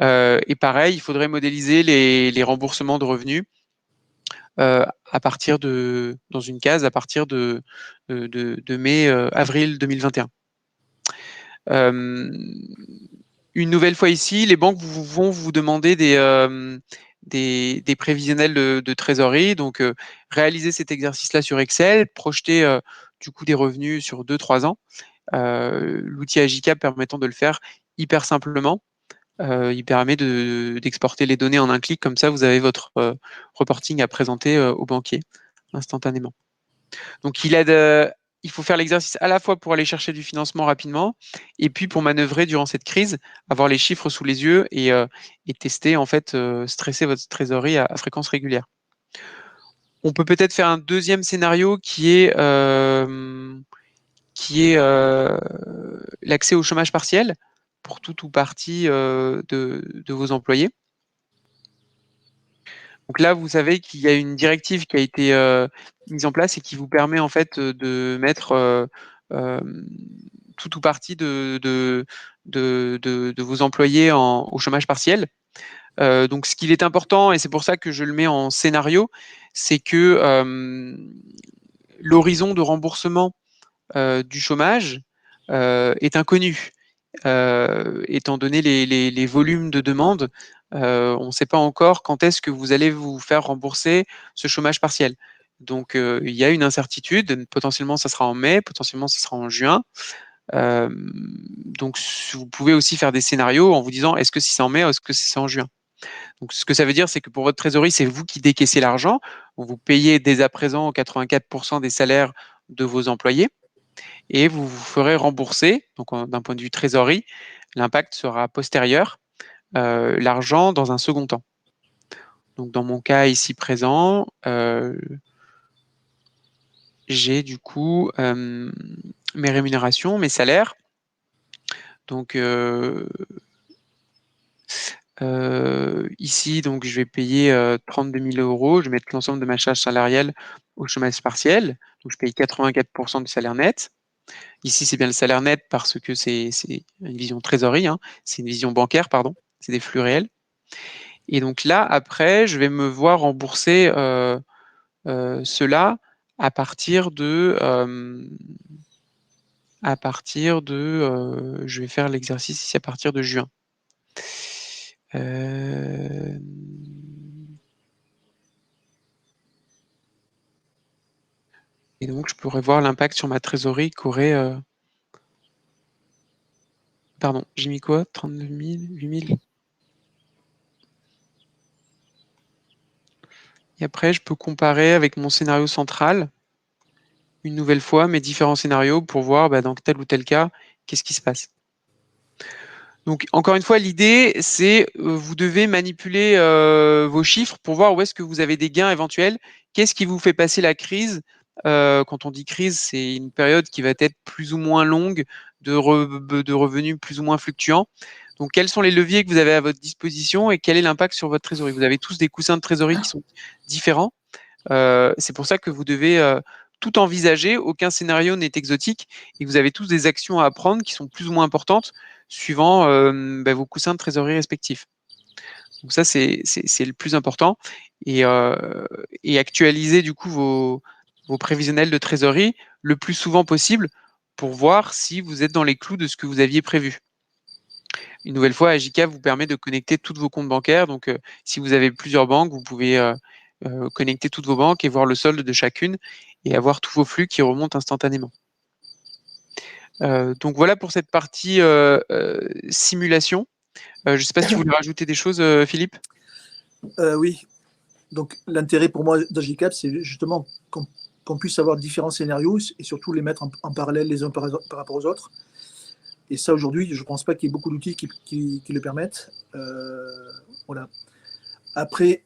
Et pareil, il faudrait modéliser les remboursements de revenus à partir dans une case à partir de mai, avril 2021. Une nouvelle fois ici, les banques vont vous demander des prévisionnels de trésorerie. Donc, réaliser cet exercice-là sur Excel, projeter du coup des revenus sur 2-3 ans. L'outil Agicap permettant de le faire hyper simplement. Il permet d'exporter les données en un clic, comme ça vous avez votre reporting à présenter au banquier instantanément. Donc il faut faire l'exercice à la fois pour aller chercher du financement rapidement et puis pour manœuvrer durant cette crise, avoir les chiffres sous les yeux et tester, en fait, stresser votre trésorerie à fréquence régulière. On peut peut-être faire un deuxième scénario qui est l'accès au chômage partiel pour tout ou partie de vos employés. Donc là, vous savez qu'il y a une directive qui a été mise en place et qui vous permet en fait de mettre euh, tout ou partie de vos employés au chômage partiel. Donc ce qu'il est important, et c'est pour ça que je le mets en scénario, c'est que l'horizon de remboursement du chômage est inconnu. Étant donné les volumes de demandes, on ne sait pas encore quand est-ce que vous allez vous faire rembourser ce chômage partiel. Donc, il y a une incertitude. Potentiellement, ça sera en mai, potentiellement, ça sera en juin. Donc, vous pouvez aussi faire des scénarios en vous disant, est-ce que si c'est en mai, est-ce que c'est en juin? Donc, ce que ça veut dire, c'est que pour votre trésorerie, c'est vous qui décaissez l'argent. Vous payez dès à présent 84% des salaires de vos employés et vous vous ferez rembourser. Donc, d'un point de vue trésorerie, l'impact sera postérieur, l'argent dans un second temps. Donc, dans mon cas ici présent, j'ai du coup mes rémunérations, mes salaires. Donc, ici, donc, je vais payer 32 000 euros. Je vais mettre l'ensemble de ma charge salariale au chômage partiel. Donc, je paye 84% du salaire net. Ici, c'est bien le salaire net parce que c'est une vision trésorerie, hein. C'est une vision bancaire, pardon. C'est des flux réels. Et donc là, après, je vais me voir rembourser cela à partir à partir de, je vais faire l'exercice ici à partir de juin. Et donc, je pourrais voir l'impact sur ma trésorerie qu'aurait... Pardon, j'ai mis quoi? 39 000, 8 000? Et après, je peux comparer avec mon scénario central, une nouvelle fois, mes différents scénarios pour voir dans tel ou tel cas, qu'est-ce qui se passe. Donc, encore une fois, l'idée, c'est vous devez manipuler vos chiffres pour voir où est-ce que vous avez des gains éventuels. Qu'est-ce qui vous fait passer la crise? Quand on dit crise, c'est une période qui va être plus ou moins longue, de revenus plus ou moins fluctuants. Donc, quels sont les leviers que vous avez à votre disposition et quel est l'impact sur votre trésorerie? Vous avez tous des coussins de trésorerie qui sont différents. C'est pour ça que vous devez tout envisager. Aucun scénario n'est exotique et vous avez tous des actions à prendre qui sont plus ou moins importantes suivant vos coussins de trésorerie respectifs. Donc ça, c'est le plus important. Et actualiser du coup vos prévisionnels de trésorerie le plus souvent possible pour voir si vous êtes dans les clous de ce que vous aviez prévu. Une nouvelle fois, Agica vous permet de connecter tous vos comptes bancaires. Donc, si vous avez plusieurs banques, vous pouvez connecter toutes vos banques et voir le solde de chacune et avoir tous vos flux qui remontent instantanément. Donc, voilà pour cette partie simulation. Je ne sais pas si tu voulais rajouter des choses, Philippe. Oui, donc l'intérêt pour moi d'Agicap, c'est justement qu'on puisse avoir différents scénarios et surtout les mettre en parallèle les uns par rapport aux autres. Et ça, aujourd'hui, je ne pense pas qu'il y ait beaucoup d'outils qui le permettent. Voilà. Après,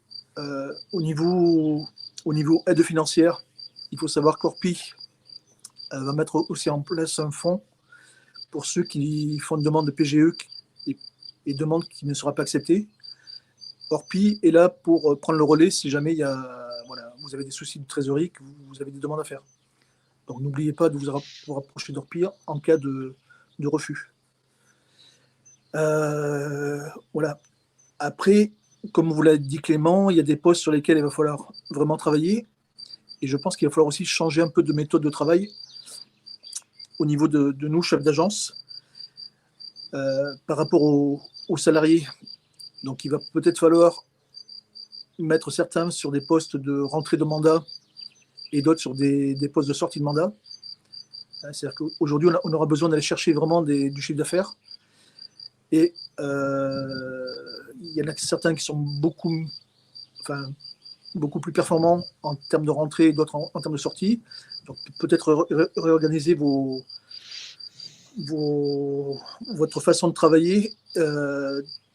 au niveau aide financière, il faut savoir qu'Orpi va mettre aussi en place un fonds pour ceux qui font une demande de PGE et demande qui ne sera pas acceptée. Orpi est là pour prendre le relais si jamais vous avez des soucis de trésorerie, que vous avez des demandes à faire. Donc n'oubliez pas de vous rapprocher d'Orpi en cas de refus. Voilà. Après, comme vous l'a dit Clément, il y a des postes sur lesquels il va falloir vraiment travailler. Et je pense qu'il va falloir aussi changer un peu de méthode de travail au niveau de nous, chefs d'agence, par rapport aux salariés. Donc il va peut-être falloir mettre certains sur des postes de rentrée de mandat et d'autres sur des postes de sortie de mandat. C'est-à-dire qu'aujourd'hui, on aura besoin d'aller chercher vraiment du chiffre d'affaires. Et il y en a certains qui sont beaucoup plus performants en termes de rentrée et d'autres en termes de sortie. Donc peut-être réorganiser votre façon de travailler.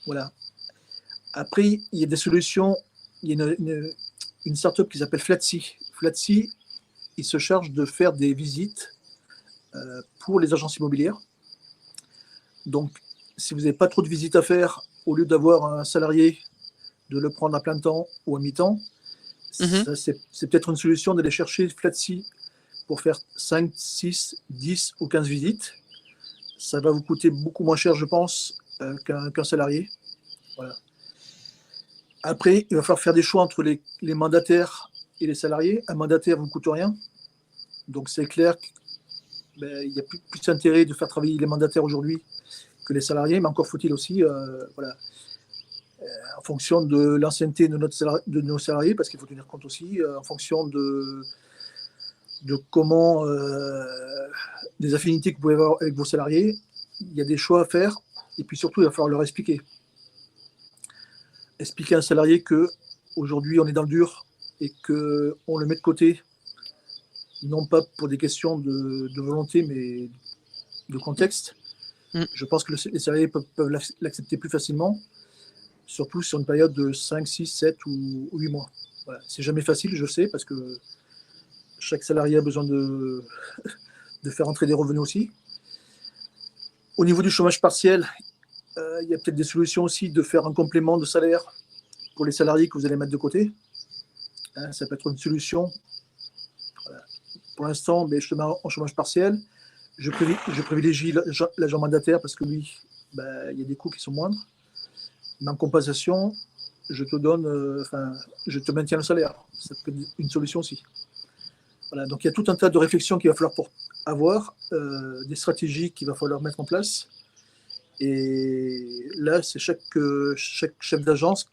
Voilà. Après, il y a des solutions. Il y a une startup qui s'appelle Flatsy. Flatsy, il se charge de faire des visites pour les agences immobilières. Donc, si vous n'avez pas trop de visites à faire, au lieu d'avoir un salarié, de le prendre à plein temps ou à mi-temps, c'est peut-être une solution d'aller chercher Flatsy pour faire 5, 6, 10 ou 15 visites. Ça va vous coûter beaucoup moins cher, je pense, qu'un salarié. Voilà. Après, il va falloir faire des choix entre les mandataires et les salariés. Un mandataire ne vous coûte rien. Donc, c'est clair qu'il y a plus d'intérêt de faire travailler les mandataires aujourd'hui que les salariés, mais encore faut-il aussi, en fonction de l'ancienneté de nos salariés, parce qu'il faut tenir compte aussi, en fonction de comment, des affinités que vous pouvez avoir avec vos salariés, il y a des choix à faire, et puis surtout, il va falloir leur expliquer. Expliquer à un salarié qu'aujourd'hui, on est dans le dur, et qu'on le met de côté, non pas pour des questions de volonté, mais de contexte. Je pense que les salariés peuvent l'accepter plus facilement, surtout sur une période de 5, 6, 7 ou 8 mois. Voilà. C'est jamais facile, je sais, parce que chaque salarié a besoin de faire entrer des revenus aussi. Au niveau du chômage partiel, il y a peut-être des solutions aussi de faire un complément de salaire pour les salariés que vous allez mettre de côté. Ça peut être une solution. Voilà. Pour l'instant, je te mets en chômage partiel. Je privilégie l'agent mandataire parce que lui, il y a des coûts qui sont moindres. Mais en compensation, je te maintiens le salaire. Ça peut être une solution aussi. Voilà, donc il y a tout un tas de réflexions qu'il va falloir avoir, des stratégies qu'il va falloir mettre en place. Et là, c'est chaque chef d'agence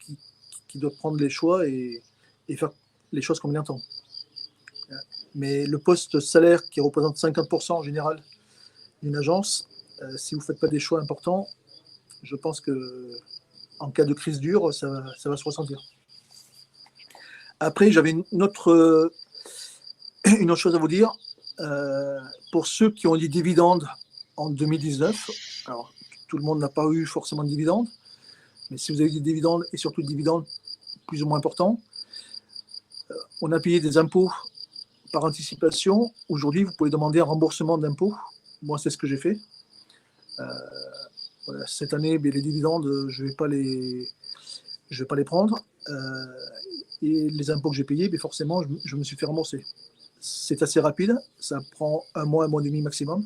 qui doit prendre les choix et faire les choses comme il entend. Mais le poste salaire qui représente 50% en général d'une agence, si vous ne faites pas des choix importants, je pense que en cas de crise dure, ça va se ressentir. Après, j'avais une autre chose à vous dire. Pour ceux qui ont des dividendes en 2019, alors tout le monde n'a pas eu forcément de dividendes, mais si vous avez des dividendes et surtout des dividendes plus ou moins importants, on a payé des impôts par anticipation. Aujourd'hui, vous pouvez demander un remboursement d'impôts. Moi, c'est ce que j'ai fait. Voilà, cette année, les dividendes, je ne vais pas les prendre. Et les impôts que j'ai payés, forcément, je me suis fait rembourser. C'est assez rapide, ça prend un mois et demi maximum.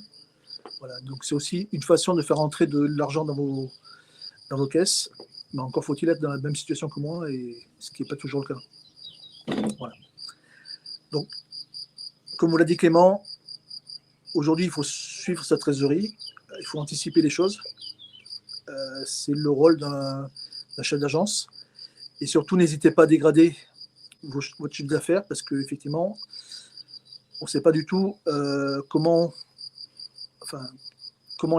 Voilà, donc c'est aussi une façon de faire entrer de l'argent dans vos caisses. Mais encore faut-il être dans la même situation que moi, et ce qui n'est pas toujours le cas. Voilà. Donc, comme vous l'a dit Clément, aujourd'hui, il faut suivre sa trésorerie, il faut anticiper les choses. C'est le rôle d'un chef d'agence. Et surtout, n'hésitez pas à dégrader votre chiffre d'affaires parce qu'effectivement, on ne sait pas du tout comment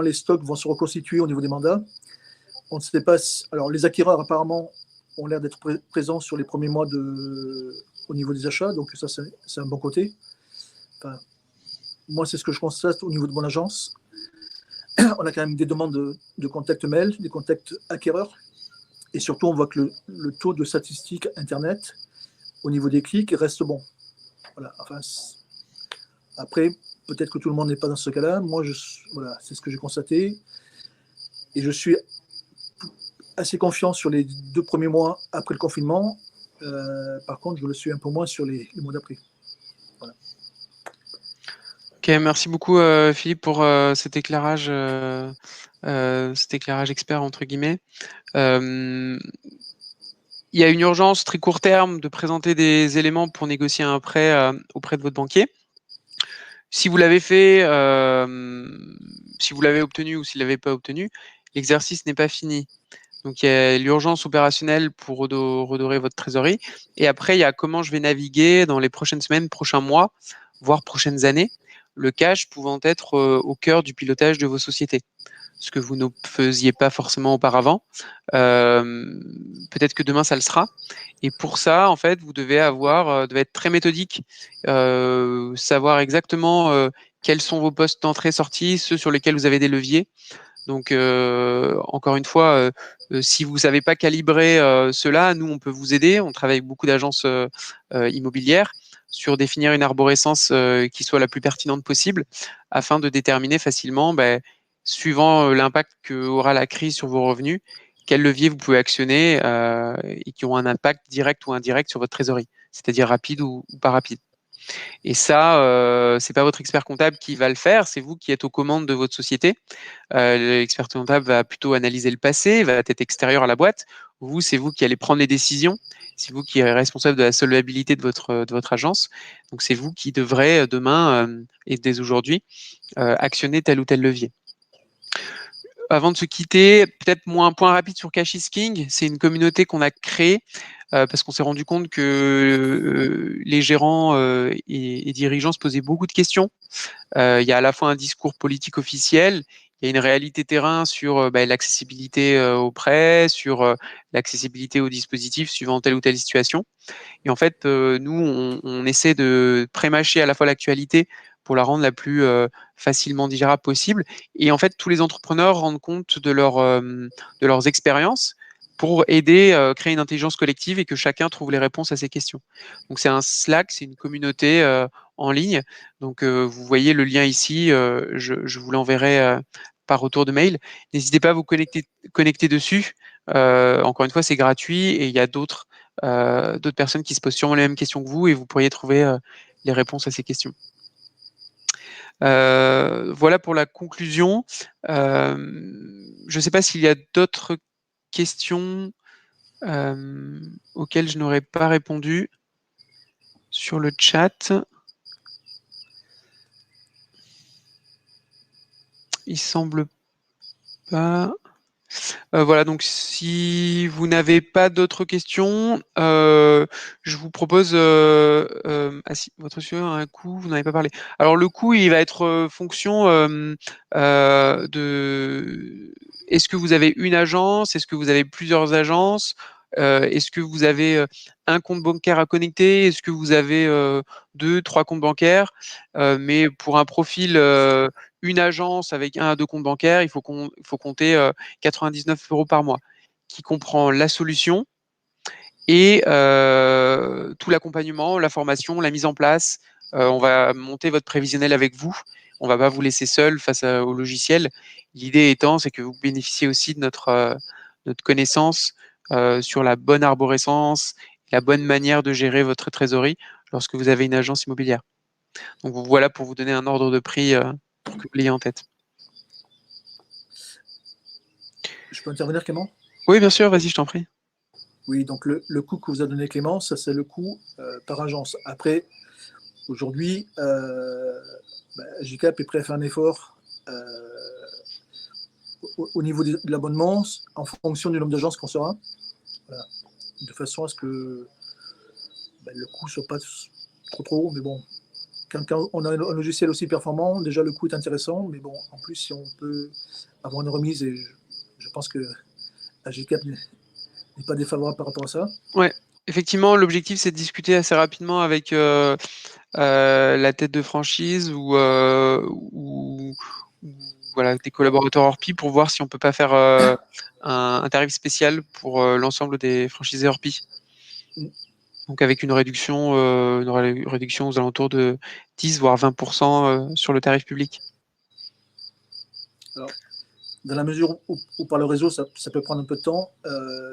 les stocks vont se reconstituer au niveau des mandats. On ne sait pas. Alors, les acquéreurs, apparemment, ont l'air d'être présents sur les premiers mois au niveau des achats, donc ça, c'est un bon côté. Enfin, moi, c'est ce que je constate au niveau de mon agence. On a quand même des demandes de contact mail, des contacts acquéreurs, et surtout, on voit que le taux de statistiques Internet au niveau des clics reste bon. Voilà. Enfin, après, peut-être que tout le monde n'est pas dans ce cas-là. Moi, voilà, c'est ce que j'ai constaté. Et je suis assez confiant sur les 2 premiers mois après le confinement. Par contre, je le suis un peu moins sur les mois d'après. Voilà. Ok, merci beaucoup Philippe pour cet éclairage expert entre guillemets. Il y a une urgence très court terme de présenter des éléments pour négocier un prêt auprès de votre banquier. Si vous l'avez fait, si vous l'avez obtenu ou s'il ne l'avez pas obtenu, l'exercice n'est pas fini. Donc, il y a l'urgence opérationnelle pour redorer votre trésorerie. Et après, il y a comment je vais naviguer dans les prochaines semaines, prochains mois, voire prochaines années, le cash pouvant être au cœur du pilotage de vos sociétés, ce que vous ne faisiez pas forcément auparavant. Peut-être que demain, ça le sera. Et pour ça, en fait, vous devez être très méthodique, savoir exactement quels sont vos postes d'entrée-sortie, ceux sur lesquels vous avez des leviers. Donc, encore une fois, si vous ne savez pas calibrer cela, nous, on peut vous aider. On travaille avec beaucoup d'agences immobilières sur définir une arborescence qui soit la plus pertinente possible afin de déterminer facilement, suivant l'impact qu'aura la crise sur vos revenus, quels leviers vous pouvez actionner et qui ont un impact direct ou indirect sur votre trésorerie, c'est-à-dire rapide ou pas rapide. Et ça, c'est pas votre expert comptable qui va le faire, c'est vous qui êtes aux commandes de votre société. L'expert comptable va plutôt analyser le passé, va être extérieur à la boîte. Vous, c'est vous qui allez prendre les décisions. C'est vous qui êtes responsable de la solvabilité de votre agence. Donc, c'est vous qui devrez demain et dès aujourd'hui actionner tel ou tel levier. Avant de se quitter, peut-être un point rapide sur Cash is King. C'est une communauté qu'on a créée parce qu'on s'est rendu compte que les gérants et dirigeants se posaient beaucoup de questions. Il y a à la fois un discours politique officiel, il y a une réalité terrain sur l'accessibilité aux prêts, sur l'accessibilité aux dispositifs suivant telle ou telle situation. Et en fait, nous, on essaie de prémâcher à la fois l'actualité pour la rendre la plus facilement digérable possible. Et en fait, tous les entrepreneurs rendent compte de leurs expériences pour aider, créer une intelligence collective et que chacun trouve les réponses à ses questions. Donc, c'est un Slack, c'est une communauté en ligne. Donc, vous voyez le lien ici, je vous l'enverrai par retour de mail. N'hésitez pas à vous connecter dessus. Encore une fois, c'est gratuit et il y a d'autres personnes qui se posent sûrement les mêmes questions que vous et vous pourriez trouver les réponses à ces questions. Voilà pour la conclusion. Je ne sais pas s'il y a d'autres questions auxquelles je n'aurais pas répondu sur le chat. Il semble pas. Voilà, donc si vous n'avez pas d'autres questions, je vous propose. Ah si, votre sueur a un coût, vous n'en avez pas parlé. Alors le coût, il va être fonction de. Est-ce que vous avez une agence? Est-ce que vous avez plusieurs agences? Est-ce que vous avez un compte bancaire à connecter? Est-ce que vous avez deux, trois comptes bancaires? Mais pour un profil, une agence avec un à deux comptes bancaires, il faut compter 99 € par mois, qui comprend la solution et tout l'accompagnement, la formation, la mise en place. On va monter votre prévisionnel avec vous. On va pas vous laisser seul face au logiciel. L'idée étant, c'est que vous bénéficiez aussi de notre connaissance sur la bonne arborescence, la bonne manière de gérer votre trésorerie lorsque vous avez une agence immobilière. Donc voilà pour vous donner un ordre de prix pour que vous l'ayez en tête. Je peux intervenir, Clément? Oui, bien sûr, vas-y, je t'en prie. Oui, donc le coût que vous a donné Clément, ça c'est le coût par agence. Après, aujourd'hui, JCAP est prêt à faire un effort au niveau de l'abonnement en fonction du nombre d'agences qu'on sera, voilà, de façon à ce que le coût ne soit pas trop haut. Mais bon, quand on a un logiciel aussi performant, déjà le coût est intéressant. Mais bon, en plus, si on peut avoir une remise, et je pense que la JCAP n'est pas défavorable par rapport à ça. Ouais, effectivement, l'objectif, c'est de discuter assez rapidement avec la tête de franchise ou voilà, des Alors, collaborateurs Orpi pour voir si on peut pas faire un tarif spécial pour l'ensemble des franchisés Orpi. Donc avec une réduction aux alentours de 10 voire 20% sur le tarif public. alors, dans la mesure où par le réseau, ça peut prendre un peu de temps,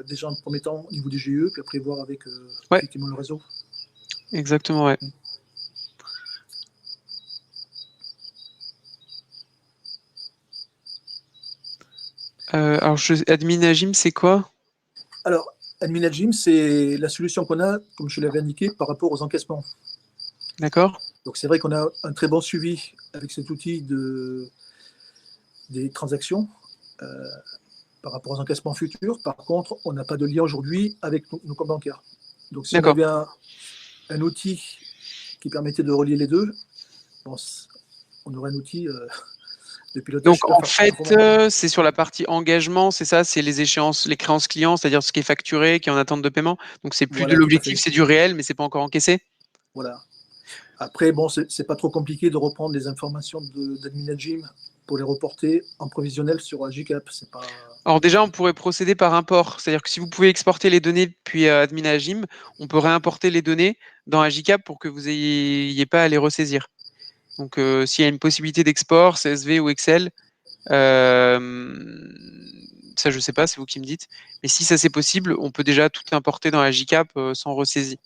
déjà en premier temps au niveau du GE, puis après voir avec Ouais, effectivement le réseau. exactement, ouais. Alors, Admin Agim, c'est quoi? Alors, Admin Gym, c'est la solution qu'on a, comme je l'avais indiqué, par rapport aux encaissements. D'accord? Donc, c'est vrai qu'on a un très bon suivi avec cet outil des transactions euh, par rapport aux encaissements futurs. Par contre, on n'a pas de lien aujourd'hui avec nos comptes bancaires. Donc, si on D'accord. avait un outil qui permettait de relier les deux, bon, on aurait un outil de Donc pilotage en fait, performant. c'est sur la partie engagement, c'est ça, c'est les échéances, les créances clients, c'est-à-dire ce qui est facturé, qui est en attente de paiement. Donc c'est plus de Voilà, tout à l'objectif, fait. c'est du réel, mais c'est pas encore encaissé. Voilà. Après, bon, c'est pas trop compliqué de reprendre les informations d'Admin Gym pour les reporter en provisionnel sur GCAP. C'est pas. Alors déjà, on pourrait procéder par import, c'est-à-dire que si vous pouvez exporter les données depuis Admin Agim, on peut réimporter les données dans Agicap pour que vous ayez pas à les ressaisir. Donc s'il y a une possibilité d'export, CSV ou Excel, ça je sais pas, c'est vous qui me dites. Mais si ça c'est possible, on peut déjà tout importer dans Agicap sans ressaisie.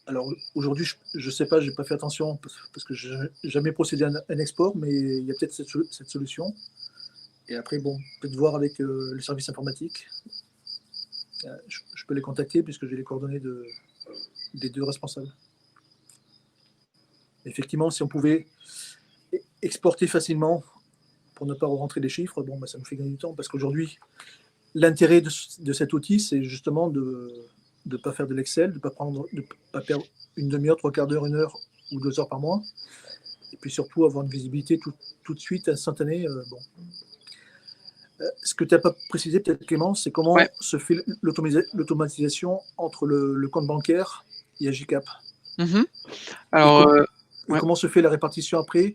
Alors aujourd'hui, je sais pas, j'ai pas fait attention parce que j'ai jamais procédé à un export, mais il y a peut-être cette solution. Et après, bon, peut-être voir avec le service informatique. Je peux les contacter puisque j'ai les coordonnées des deux responsables. Effectivement, si on pouvait exporter facilement pour ne pas rentrer des chiffres, bon, bah, ça nous fait gagner du temps parce qu'aujourd'hui, l'intérêt de cet outil, c'est justement de ne pas faire de l'Excel, de ne pas perdre une demi-heure, trois quarts d'heure, une heure ou 2 heures par mois, et puis surtout avoir une visibilité tout de suite, instantanée. Bon. Ce que tu n'as pas précisé, peut-être Clément, c'est Ouais. comment se fait l'automatisation entre le compte bancaire et Agicap. Mhm. Et, Alors, et ouais. comment se fait la répartition après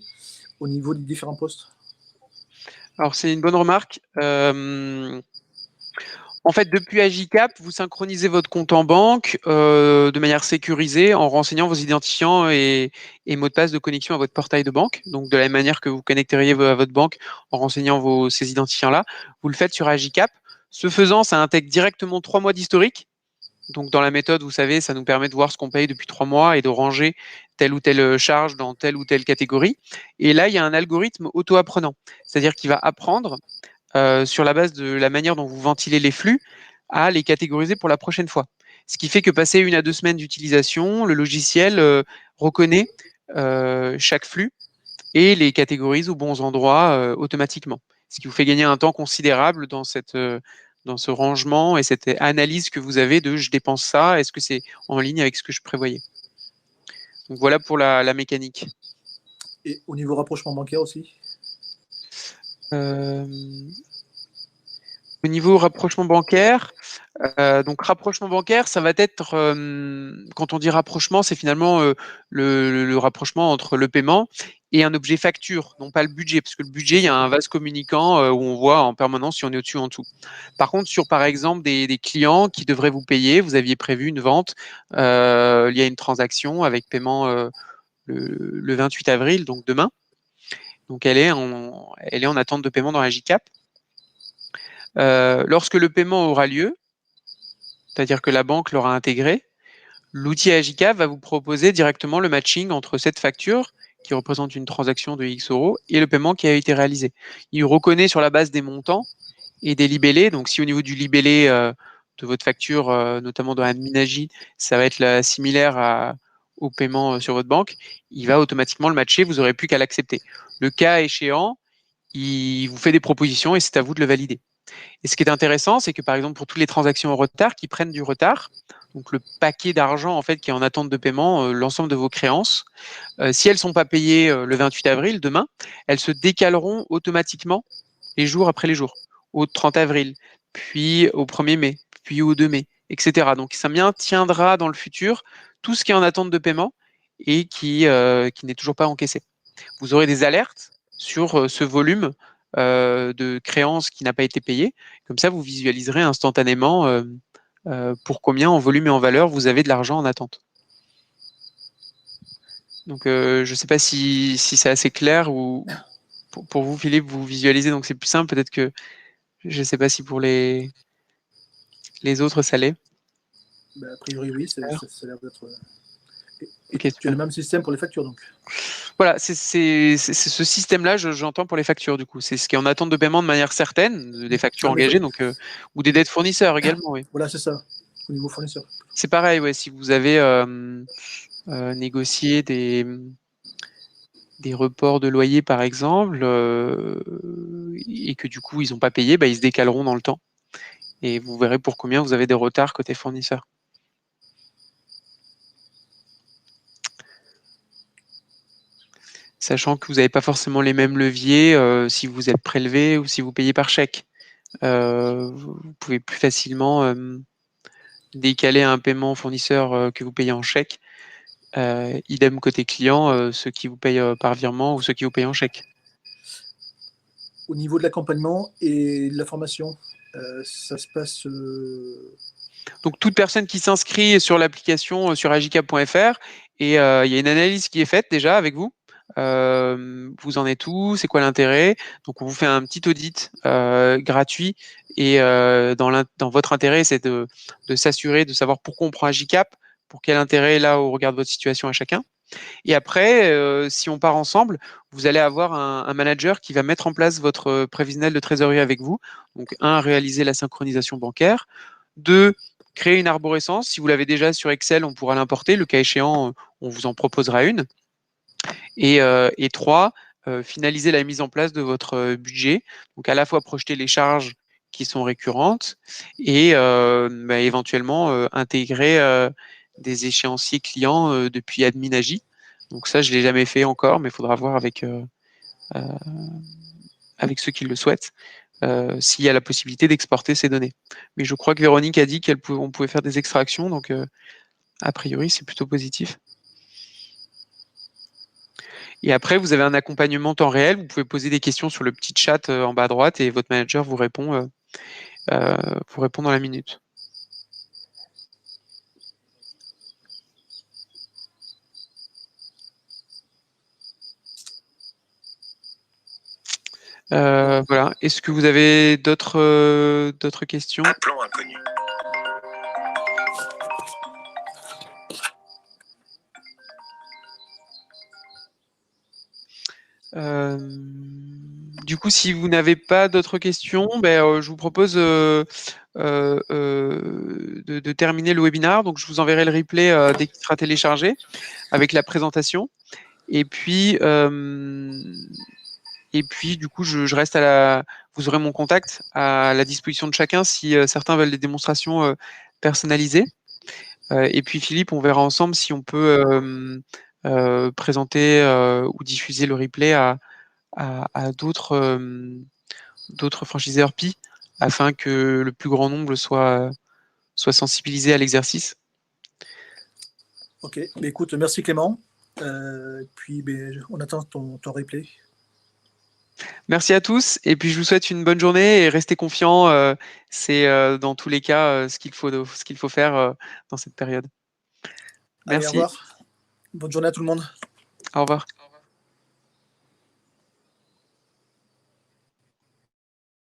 au niveau des différents postes. Alors c'est une bonne remarque. En fait, depuis Agicap, vous synchronisez votre compte en banque de manière sécurisée en renseignant vos identifiants et mots de passe de connexion à votre portail de banque. Donc, de la même manière que vous connecteriez à votre banque en renseignant ces identifiants-là, vous le faites sur Agicap. Ce faisant, ça intègre directement 3 mois d'historique. Donc, dans la méthode, vous savez, ça nous permet de voir ce qu'on paye depuis 3 mois et de ranger telle ou telle charge dans telle ou telle catégorie. Et là, il y a un algorithme auto-apprenant, c'est-à-dire qu'il va apprendre sur la base de la manière dont vous ventilez les flux, à les catégoriser pour la prochaine fois. Ce qui fait que passer 1 à 2 semaines d'utilisation, le logiciel reconnaît chaque flux et les catégorise aux bons endroits automatiquement. Ce qui vous fait gagner un temps considérable dans ce rangement et cette analyse que vous avez de je dépense ça, est-ce que c'est en ligne avec ce que je prévoyais. Donc voilà pour la mécanique. Et au niveau rapprochement bancaire aussi? Au niveau rapprochement bancaire, donc rapprochement bancaire, ça va être, quand on dit rapprochement, c'est finalement le rapprochement entre le paiement et un objet facture, non pas le budget, parce que le budget, il y a un vase communicant où on voit en permanence si on est au-dessus ou en dessous. Par contre, sur par exemple des clients qui devraient vous payer, vous aviez prévu une vente, il y a une transaction avec paiement le 28 avril, donc demain. Donc elle est en attente de paiement dans la JCAP. Lorsque le paiement aura lieu, c'est-à-dire que la banque l'aura intégré, l'outil AJCAP va vous proposer directement le matching entre cette facture, qui représente une transaction de X euros, et le paiement qui a été réalisé. Il reconnaît sur la base des montants et des libellés. Donc, si au niveau du libellé de votre facture, notamment dans Adminagie, ça va être similaire au paiement sur votre banque, il va automatiquement le matcher. Vous n'aurez plus qu'à l'accepter. Le cas échéant, il vous fait des propositions et c'est à vous de le valider. Et ce qui est intéressant, c'est que par exemple, pour toutes les transactions en retard qui prennent du retard, donc le paquet d'argent en fait qui est en attente de paiement, l'ensemble de vos créances, si elles ne sont pas payées le 28 avril, demain, elles se décaleront automatiquement les jours après les jours, au 30 avril, puis au 1er mai, puis au 2 mai, etc. Donc ça maintiendra dans le futur tout ce qui est en attente de paiement et qui n'est toujours pas encaissé. Vous aurez des alertes sur ce volume de créances qui n'a pas été payé. Comme ça, vous visualiserez instantanément pour combien en volume et en valeur vous avez de l'argent en attente. Donc, je ne sais pas si c'est assez clair ou pour vous, Philippe, vous visualisez, donc c'est plus simple. Peut-être que je ne sais pas si pour les autres, ça l'est. Ben, a priori, oui, ça a l'air d'être. Et Ok, tu as super. le même système pour les factures, donc? Voilà, c'est ce système-là, j'entends pour les factures, du coup. C'est ce qui est en attente de paiement de manière certaine, des factures Ah, engagées, donc, ou des dettes fournisseurs également, oui. voilà, c'est ça, au niveau fournisseur. C'est pareil, ouais, si vous avez négocié des reports de loyer, par exemple, et que du coup, ils n'ont pas payé, bah, ils se décaleront dans le temps. Et vous verrez pour combien vous avez des retards côté fournisseur. Sachant que vous n'avez pas forcément les mêmes leviers si vous êtes prélevé ou si vous payez par chèque. Vous pouvez plus facilement décaler un paiement fournisseur que vous payez en chèque. Idem côté client, ceux qui vous payent par virement ou ceux qui vous payent en chèque. Au niveau de l'accompagnement et de la formation, ça se passe. Donc toute personne qui s'inscrit sur l'application sur agicap.fr et il y a une analyse qui est faite déjà avec vous. Vous en êtes où? C'est quoi l'intérêt? Donc on vous fait un petit audit gratuit et dans votre intérêt, c'est de s'assurer de savoir pourquoi on prend Agicap, pour quel intérêt là au regard de votre situation à chacun. Et après, si on part ensemble, vous allez avoir un manager qui va mettre en place votre prévisionnel de trésorerie avec vous. Donc, un, réaliser la synchronisation bancaire. Deux, créer une arborescence. Si vous l'avez déjà sur Excel, on pourra l'importer. Le cas échéant, on vous en proposera une. Et trois, finaliser la mise en place de votre budget. Donc, à la fois projeter les charges qui sont récurrentes et éventuellement intégrer des échéanciers clients depuis Adminagi. Donc ça, je ne l'ai jamais fait encore, mais il faudra voir avec ceux qui le souhaitent s'il y a la possibilité d'exporter ces données. Mais je crois que Véronique a dit qu'on pouvait faire des extractions, donc a priori, c'est plutôt positif. Et après, vous avez un accompagnement temps réel. Vous pouvez poser des questions sur le petit chat en bas à droite et votre manager vous répond dans la minute. Voilà. Est-ce que vous avez d'autres questions? Un plan inconnu. Du coup, si vous n'avez pas d'autres questions, je vous propose de terminer le webinaire. Donc, je vous enverrai le replay dès qu'il sera téléchargé avec la présentation. Et puis, du coup, je reste vous aurez mon contact à la disposition de chacun si certains veulent des démonstrations personnalisées. Et puis, Philippe, on verra ensemble si on peut présenter ou diffuser le replay à d'autres franchiseurs Pi afin que le plus grand nombre soit sensibilisé à l'exercice. Ok, mais écoute, merci Clément. Puis on attend ton replay. Merci à tous et puis je vous souhaite une bonne journée et restez confiants. C'est dans tous les cas ce qu'il faut faire dans cette période. Allez, au Merci. revoir. Bonne journée à tout le monde. Au revoir.